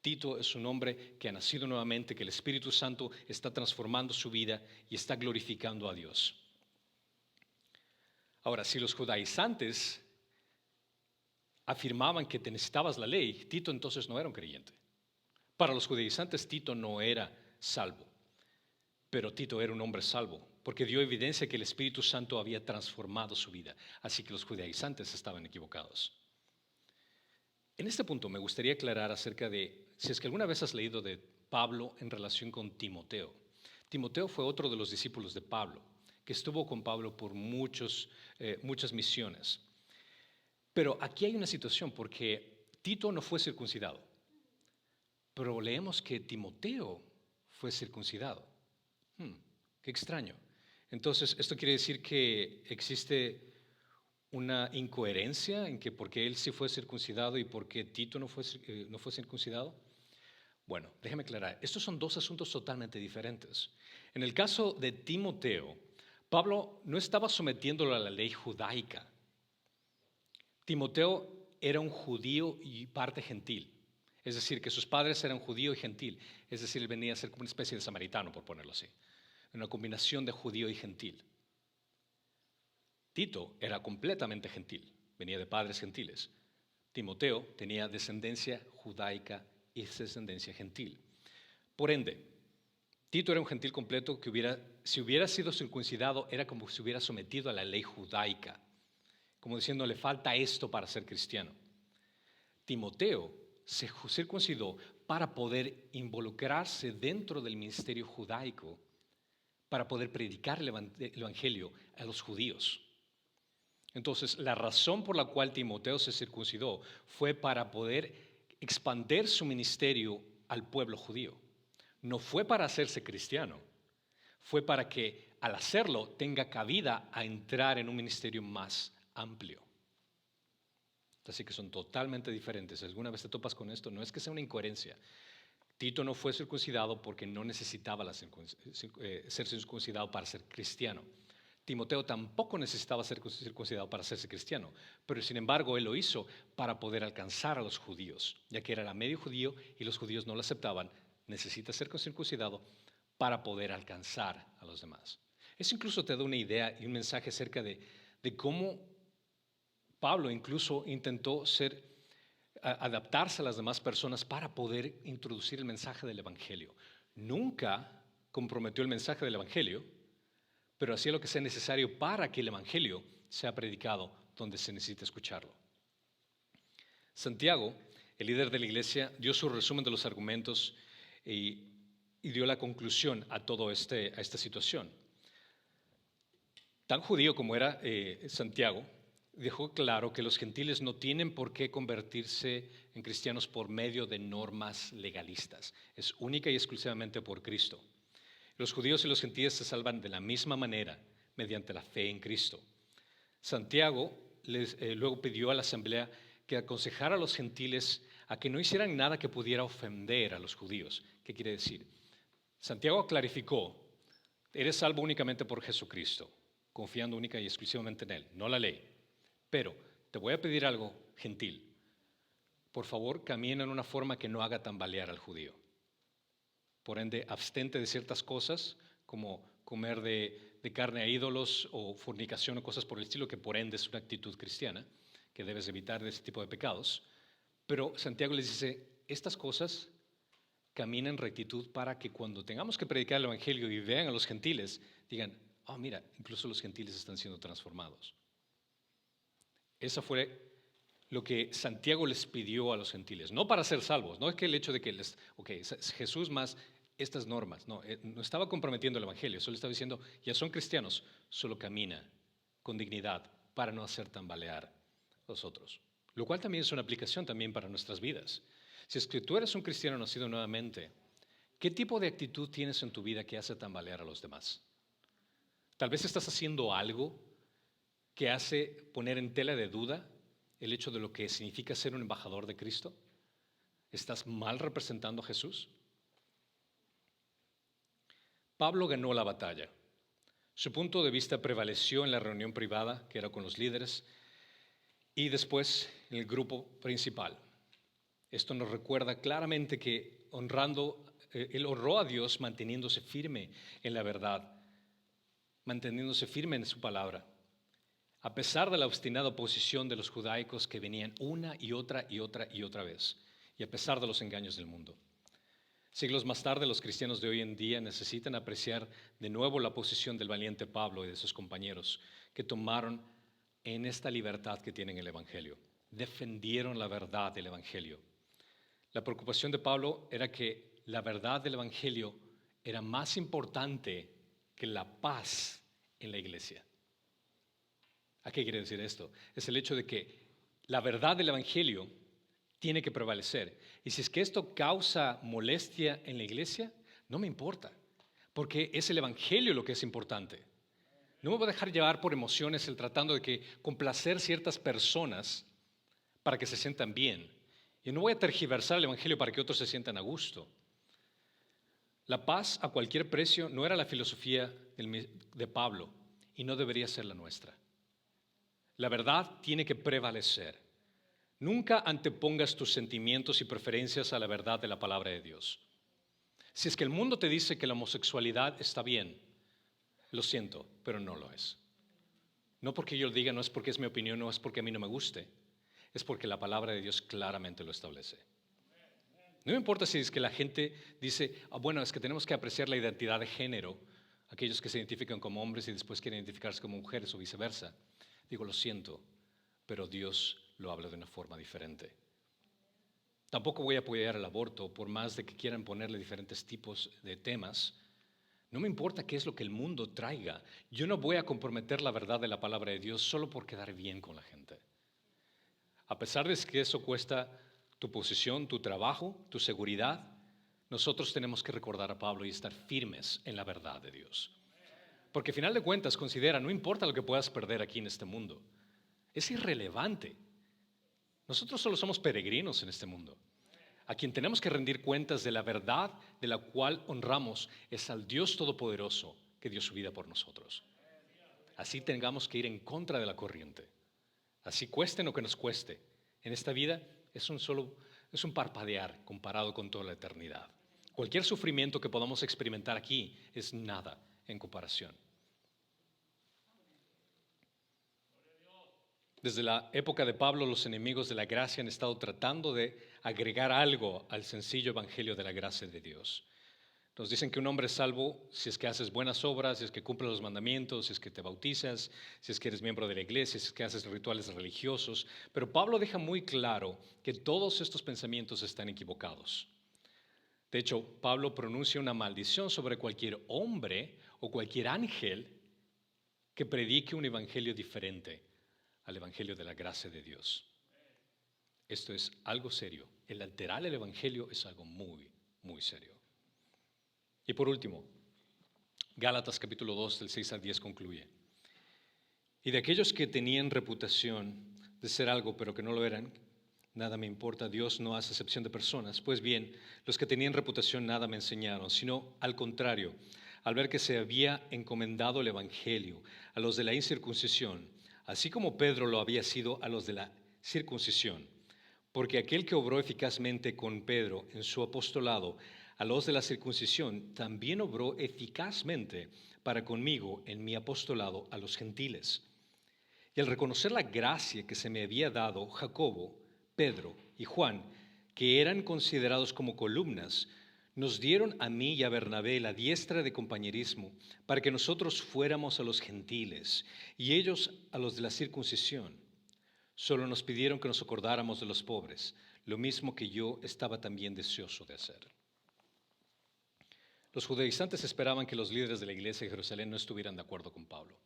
Tito es un hombre que ha nacido nuevamente, que el Espíritu Santo está transformando su vida y está glorificando a Dios. Ahora, si los judaizantes afirmaban que te necesitabas la ley, Tito entonces no era un creyente. Para los judaizantes Tito no era salvo, pero Tito era un hombre salvo, porque dio evidencia que el Espíritu Santo había transformado su vida, así que los judaizantes estaban equivocados. En este punto me gustaría aclarar acerca de, si es que alguna vez has leído de Pablo en relación con Timoteo. Timoteo fue otro de los discípulos de Pablo, que estuvo con Pablo por muchas misiones. Pero aquí hay una situación, porque Tito no fue circuncidado, pero leemos que Timoteo fue circuncidado. Qué extraño. Entonces, esto quiere decir que existe una incoherencia en que por qué él sí fue circuncidado y por qué Tito no fue circuncidado. Bueno, déjame aclarar. Estos son dos asuntos totalmente diferentes. En el caso de Timoteo, Pablo no estaba sometiéndolo a la ley judaica. Timoteo era un judío y parte gentil. Es decir, que sus padres eran judío y gentil. Es decir, él venía a ser como una especie de samaritano, por ponerlo así. Una combinación de judío y gentil. Tito era completamente gentil, venía de padres gentiles. Timoteo tenía descendencia judaica y descendencia gentil. Por ende, Tito era un gentil completo que si hubiera sido circuncidado, era como si se hubiera sometido a la ley judaica, como diciendo, le falta esto para ser cristiano. Timoteo se circuncidó para poder involucrarse dentro del ministerio judaico, para poder predicar el evangelio a los judíos. Entonces, la razón por la cual Timoteo se circuncidó fue para poder expandir su ministerio al pueblo judío. No fue para hacerse cristiano, fue para que al hacerlo tenga cabida a entrar en un ministerio más amplio. Así que son totalmente diferentes. Si alguna vez te topas con esto, no es que sea una incoherencia. Tito no fue circuncidado porque no necesitaba ser circuncidado para ser cristiano. Timoteo tampoco necesitaba ser circuncidado para hacerse cristiano, pero sin embargo él lo hizo para poder alcanzar a los judíos, ya que era medio judío y los judíos no lo aceptaban. Necesita ser circuncidado para poder alcanzar a los demás. Eso incluso te da una idea y un mensaje acerca de cómo Pablo incluso intentó ser adaptarse a las demás personas para poder introducir el mensaje del Evangelio. Nunca comprometió el mensaje del Evangelio, pero hacía lo que sea necesario para que el Evangelio sea predicado donde se necesita escucharlo. Santiago, el líder de la iglesia, dio su resumen de los argumentos y dio la conclusión a toda esta situación. Tan judío como era Santiago, dejó claro que los gentiles no tienen por qué convertirse en cristianos por medio de normas legalistas. Es única y exclusivamente por Cristo. Los judíos y los gentiles se salvan de la misma manera, mediante la fe en Cristo. Santiago luego pidió a la asamblea que aconsejara a los gentiles a que no hicieran nada que pudiera ofender a los judíos. ¿Qué quiere decir? Santiago clarificó: eres salvo únicamente por Jesucristo, confiando única y exclusivamente en Él, no la ley. Pero te voy a pedir algo gentil. Por favor, camina en una forma que no haga tambalear al judío. Por ende, abstente de ciertas cosas, como comer de carne a ídolos o fornicación o cosas por el estilo, que por ende es una actitud cristiana, que debes evitar de ese tipo de pecados. Pero Santiago les dice, estas cosas camina en rectitud para que cuando tengamos que predicar el Evangelio y vean a los gentiles, digan, oh, mira, incluso los gentiles están siendo transformados. Eso fue lo que Santiago les pidió a los gentiles, no para ser salvos, no es que el hecho de que Jesús más estas normas, no estaba comprometiendo el Evangelio, solo estaba diciendo, ya son cristianos, solo camina con dignidad para no hacer tambalear a los otros. Lo cual también es una aplicación también para nuestras vidas. Si es que tú eres un cristiano nacido nuevamente, ¿qué tipo de actitud tienes en tu vida que hace tambalear a los demás? Tal vez estás haciendo algo que hace poner en tela de duda el hecho de lo que significa ser un embajador de Cristo. ¿Estás mal representando a Jesús? Pablo ganó la batalla. Su punto de vista prevaleció en la reunión privada, que era con los líderes, y después en el grupo principal. Esto nos recuerda claramente que él honró a Dios manteniéndose firme en la verdad, manteniéndose firme en su palabra, a pesar de la obstinada oposición de los judaicos que venían una y otra vez, y a pesar de los engaños del mundo. Siglos más tarde, los cristianos de hoy en día necesitan apreciar de nuevo la posición del valiente Pablo y de sus compañeros que tomaron en esta libertad que tienen el Evangelio. Defendieron la verdad del Evangelio. La preocupación de Pablo era que la verdad del Evangelio era más importante que la paz en la iglesia. ¿A qué quiere decir esto? Es el hecho de que la verdad del Evangelio tiene que prevalecer. Y si es que esto causa molestia en la iglesia, no me importa, porque es el Evangelio lo que es importante. No me voy a dejar llevar por emociones el tratando de que complacer ciertas personas para que se sientan bien. Y no voy a tergiversar el Evangelio para que otros se sientan a gusto. La paz a cualquier precio no era la filosofía de Pablo y no debería ser la nuestra. La verdad tiene que prevalecer. Nunca antepongas tus sentimientos y preferencias a la verdad de la palabra de Dios. Si es que el mundo te dice que la homosexualidad está bien, lo siento, pero no lo es. No porque yo lo diga, no es porque es mi opinión, no es porque a mí no me guste, es porque la palabra de Dios claramente lo establece. No me importa si es que la gente dice, bueno, es que tenemos que apreciar la identidad de género, aquellos que se identifican como hombres y después quieren identificarse como mujeres o viceversa. Digo, lo siento, pero Dios lo habla de una forma diferente. Tampoco voy a apoyar el aborto, por más de que quieran ponerle diferentes tipos de temas. No me importa qué es lo que el mundo traiga. Yo no voy a comprometer la verdad de la palabra de Dios solo por quedar bien con la gente. A pesar de que eso cuesta tu posición, tu trabajo, tu seguridad, nosotros tenemos que recordar a Pablo y estar firmes en la verdad de Dios. Porque al final de cuentas, considera, no importa lo que puedas perder aquí en este mundo, es irrelevante. Nosotros solo somos peregrinos en este mundo. A quien tenemos que rendir cuentas de la verdad de la cual honramos es al Dios Todopoderoso que dio su vida por nosotros. Así tengamos que ir en contra de la corriente. Así cueste lo que nos cueste. En esta vida es un parpadear comparado con toda la eternidad. Cualquier sufrimiento que podamos experimentar aquí es nada en comparación. Desde la época de Pablo, los enemigos de la gracia han estado tratando de agregar algo al sencillo evangelio de la gracia de Dios. Nos dicen que un hombre es salvo si es que haces buenas obras, si es que cumples los mandamientos, si es que te bautizas, si es que eres miembro de la iglesia, si es que haces rituales religiosos. Pero Pablo deja muy claro que todos estos pensamientos están equivocados. De hecho, Pablo pronuncia una maldición sobre cualquier hombre o cualquier ángel que predique un evangelio diferente al evangelio de la gracia de Dios. Esto es algo serio. El alterar el evangelio es algo muy, muy serio. Y por último, Gálatas capítulo 2 del 6 al 10 concluye. Y de aquellos que tenían reputación de ser algo pero que no lo eran, nada me importa, Dios no hace excepción de personas. Pues bien, los que tenían reputación nada me enseñaron, sino al contrario, al ver que se había encomendado el evangelio a los de la incircuncisión, así como Pedro lo había sido a los de la circuncisión. Porque aquel que obró eficazmente con Pedro en su apostolado a los de la circuncisión, también obró eficazmente para conmigo en mi apostolado a los gentiles. Y al reconocer la gracia que se me había dado, Jacobo, Pedro y Juan, que eran considerados como columnas, nos dieron a mí y a Bernabé la diestra de compañerismo para que nosotros fuéramos a los gentiles y ellos a los de la circuncisión. Solo nos pidieron que nos acordáramos de los pobres, lo mismo que yo estaba también deseoso de hacer. Los judaizantes esperaban que los líderes de la iglesia de Jerusalén no estuvieran de acuerdo con Pablo.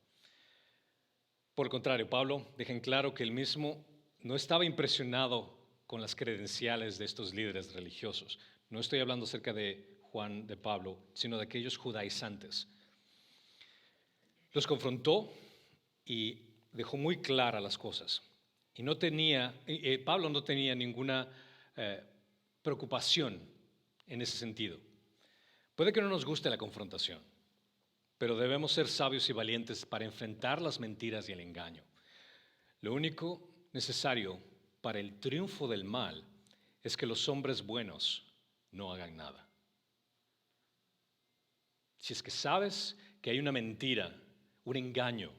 Por el contrario, Pablo deja en claro que él mismo no estaba impresionado con las credenciales de estos líderes religiosos. No estoy hablando acerca de Juan, de Pablo, sino de aquellos judaizantes. Los confrontó y dejó muy claras las cosas. Y Pablo no tenía ninguna preocupación en ese sentido. Puede que no nos guste la confrontación, pero debemos ser sabios y valientes para enfrentar las mentiras y el engaño. Lo único necesario para el triunfo del mal es que los hombres buenos no hagan nada. Si es que sabes que hay una mentira, un engaño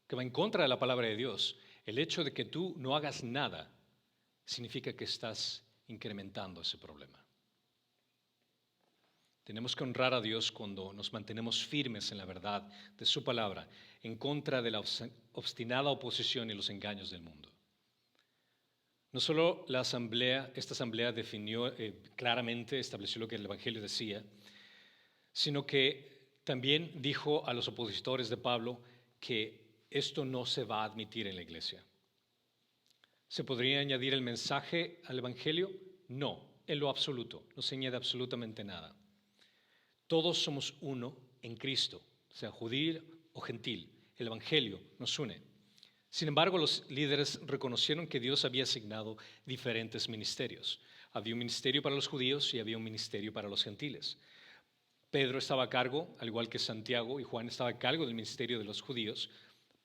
que va en contra de la palabra de Dios, el hecho de que tú no hagas nada significa que estás incrementando ese problema. Tenemos que honrar a Dios cuando nos mantenemos firmes en la verdad de su palabra, en contra de la obstinada oposición y los engaños del mundo. No solo esta asamblea definió claramente, estableció lo que el Evangelio decía, sino que también dijo a los opositores de Pablo que esto no se va a admitir en la iglesia. ¿Se podría añadir el mensaje al Evangelio? No, en lo absoluto, no se añade absolutamente nada. Todos somos uno en Cristo, sea judío o gentil. El Evangelio nos une. Sin embargo, los líderes reconocieron que Dios había asignado diferentes ministerios. Había un ministerio para los judíos y había un ministerio para los gentiles. Pedro estaba a cargo, al igual que Santiago y Juan, estaba a cargo del ministerio de los judíos.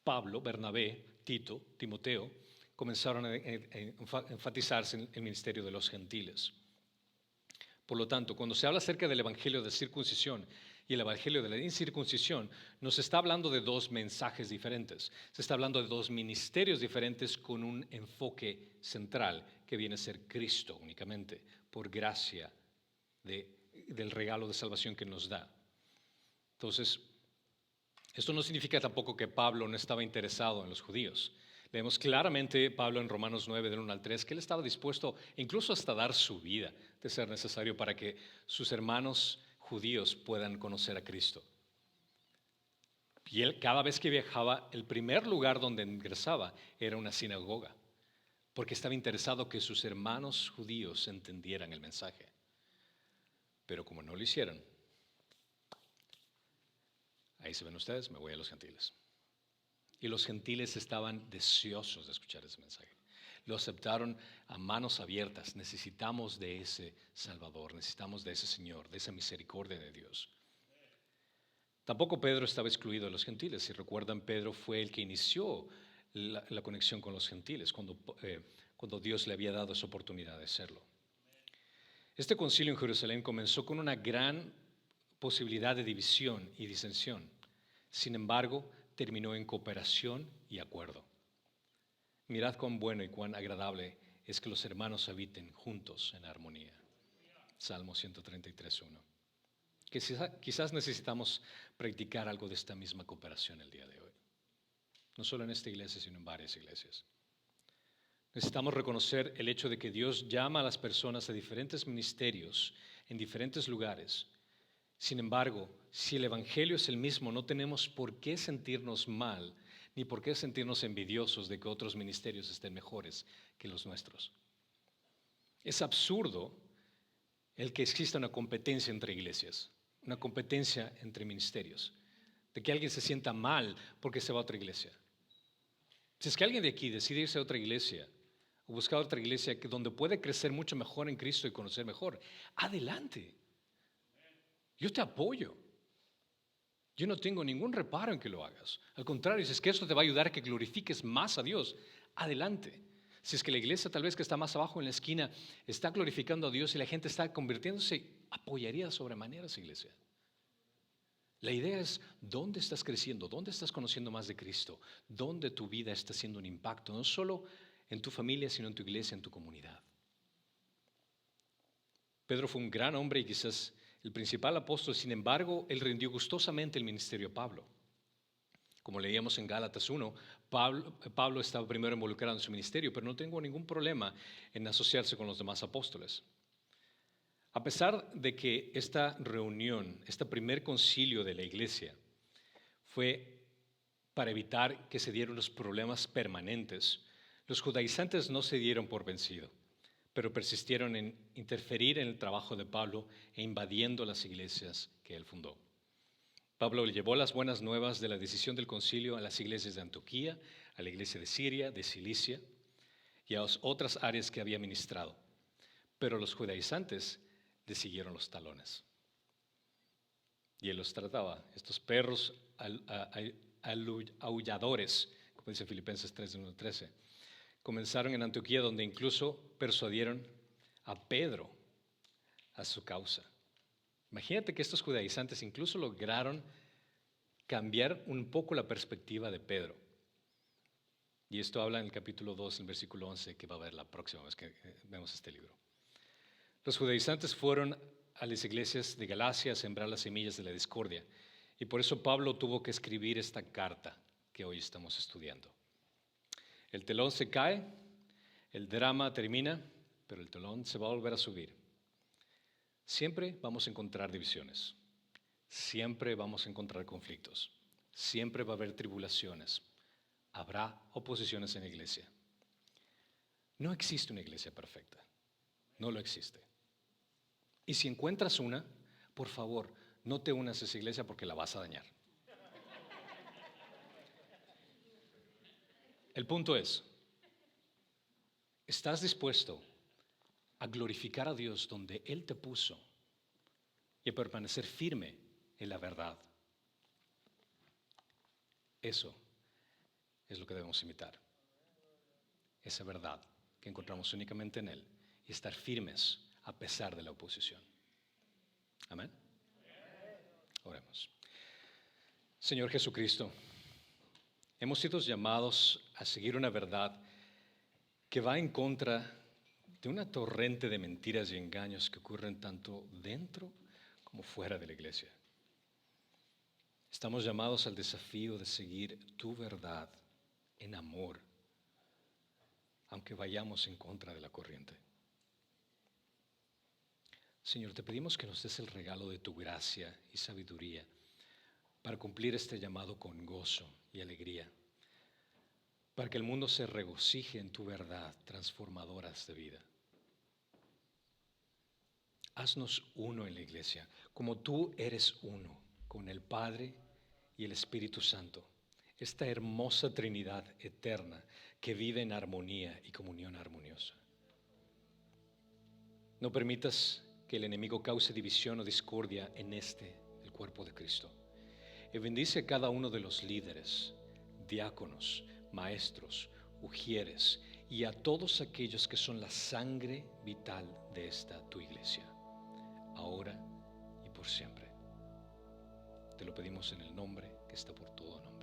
Pablo, Bernabé, Tito, Timoteo comenzaron a enfatizarse en el ministerio de los gentiles. Por lo tanto, cuando se habla acerca del evangelio de circuncisión y el evangelio de la incircuncisión, no se está hablando de dos mensajes diferentes, se está hablando de dos ministerios diferentes con un enfoque central que viene a ser Cristo únicamente, por gracia del regalo de salvación que nos da. Entonces, esto no significa tampoco que Pablo no estaba interesado en los judíos. Leemos claramente Pablo en Romanos 9, del 1 al 3, que él estaba dispuesto incluso hasta dar su vida, de ser necesario, para que sus hermanos judíos puedan conocer a Cristo. Y él, cada vez que viajaba, el primer lugar donde ingresaba era una sinagoga, porque estaba interesado que sus hermanos judíos entendieran el mensaje. Pero como no lo hicieron, ahí se ven ustedes, me voy a los gentiles. Y los gentiles estaban deseosos de escuchar ese mensaje. Lo aceptaron a manos abiertas. Necesitamos de ese Salvador, necesitamos de ese Señor, de esa misericordia de Dios. Tampoco Pedro estaba excluido de los gentiles. Si recuerdan, Pedro fue el que inició la conexión con los gentiles cuando Dios le había dado esa oportunidad de hacerlo. Este concilio en Jerusalén comenzó con una gran posibilidad de división y disensión. Sin embargo, terminó en cooperación y acuerdo. Mirad cuán bueno y cuán agradable es que los hermanos habiten juntos en armonía. Salmo 133:1. Que quizás necesitamos practicar algo de esta misma cooperación el día de hoy. No solo en esta iglesia, sino en varias iglesias. Necesitamos reconocer el hecho de que Dios llama a las personas a diferentes ministerios en diferentes lugares. Sin embargo, si el Evangelio es el mismo, no tenemos por qué sentirnos mal, ni por qué sentirnos envidiosos de que otros ministerios estén mejores que los nuestros. Es absurdo el que exista una competencia entre iglesias, una competencia entre ministerios, de que alguien se sienta mal porque se va a otra iglesia. Si es que alguien de aquí decide irse a otra iglesia o buscar otra iglesia donde puede crecer mucho mejor en Cristo y conocer mejor, adelante. Yo te apoyo. Yo no tengo ningún reparo en que lo hagas. Al contrario, si es que eso te va a ayudar a que glorifiques más a Dios, adelante. Si es que la iglesia tal vez que está más abajo en la esquina está glorificando a Dios y la gente está convirtiéndose, apoyaría sobremanera esa iglesia. La idea es dónde estás creciendo, dónde estás conociendo más de Cristo, dónde tu vida está haciendo un impacto, no solo en tu familia, sino en tu iglesia, en tu comunidad. Pedro fue un gran hombre y quizás el principal apóstol. Sin embargo, él rindió gustosamente el ministerio a Pablo. Como leíamos en Gálatas 1, Pablo estaba primero involucrado en su ministerio, pero no tengo ningún problema en asociarse con los demás apóstoles. A pesar de que esta reunión, este primer concilio de la iglesia, fue para evitar que se dieran los problemas permanentes, los judaizantes no se dieron por vencido, pero persistieron en interferir en el trabajo de Pablo e invadiendo las iglesias que él fundó. Pablo le llevó las buenas nuevas de la decisión del concilio a las iglesias de Antioquía, a la iglesia de Siria, de Cilicia y a las otras áreas que había ministrado. Pero los judaizantes le siguieron los talones. Y él los trataba, estos perros aulladores, como dice Filipenses 3:1-13, comenzaron en Antioquía, donde incluso persuadieron a Pedro a su causa. Imagínate que estos judaizantes incluso lograron cambiar un poco la perspectiva de Pedro. Y esto habla en el capítulo 2, el versículo 11, que va a ver la próxima vez que vemos este libro. Los judaizantes fueron a las iglesias de Galacia a sembrar las semillas de la discordia. Y por eso Pablo tuvo que escribir esta carta que hoy estamos estudiando. El telón se cae, el drama termina, pero el telón se va a volver a subir. Siempre vamos a encontrar divisiones, siempre vamos a encontrar conflictos, siempre va a haber tribulaciones, habrá oposiciones en la iglesia. No existe una iglesia perfecta, no lo existe. Y si encuentras una, por favor, no te unas a esa iglesia porque la vas a dañar. El punto es, ¿estás dispuesto a glorificar a Dios donde Él te puso y a permanecer firme en la verdad? Eso es lo que debemos imitar. Esa verdad que encontramos únicamente en Él y estar firmes a pesar de la oposición. Amén. Oremos. Señor Jesucristo, hemos sido llamados a seguir una verdad que va en contra de una torrente de mentiras y engaños que ocurren tanto dentro como fuera de la iglesia. Estamos llamados al desafío de seguir tu verdad en amor, aunque vayamos en contra de la corriente. Señor, te pedimos que nos des el regalo de tu gracia y sabiduría para cumplir este llamado con gozo y alegría, para que el mundo se regocije en tu verdad transformadoras de vida. Haznos uno en la iglesia, como tú eres uno, con el Padre y el Espíritu Santo, esta hermosa Trinidad eterna que vive en armonía y comunión armoniosa. No permitas que el enemigo cause división o discordia en el cuerpo de Cristo. Y bendice a cada uno de los líderes, diáconos, maestros, ujieres y a todos aquellos que son la sangre vital de esta tu iglesia, ahora y por siempre. Te lo pedimos en el nombre que está por todo nombre.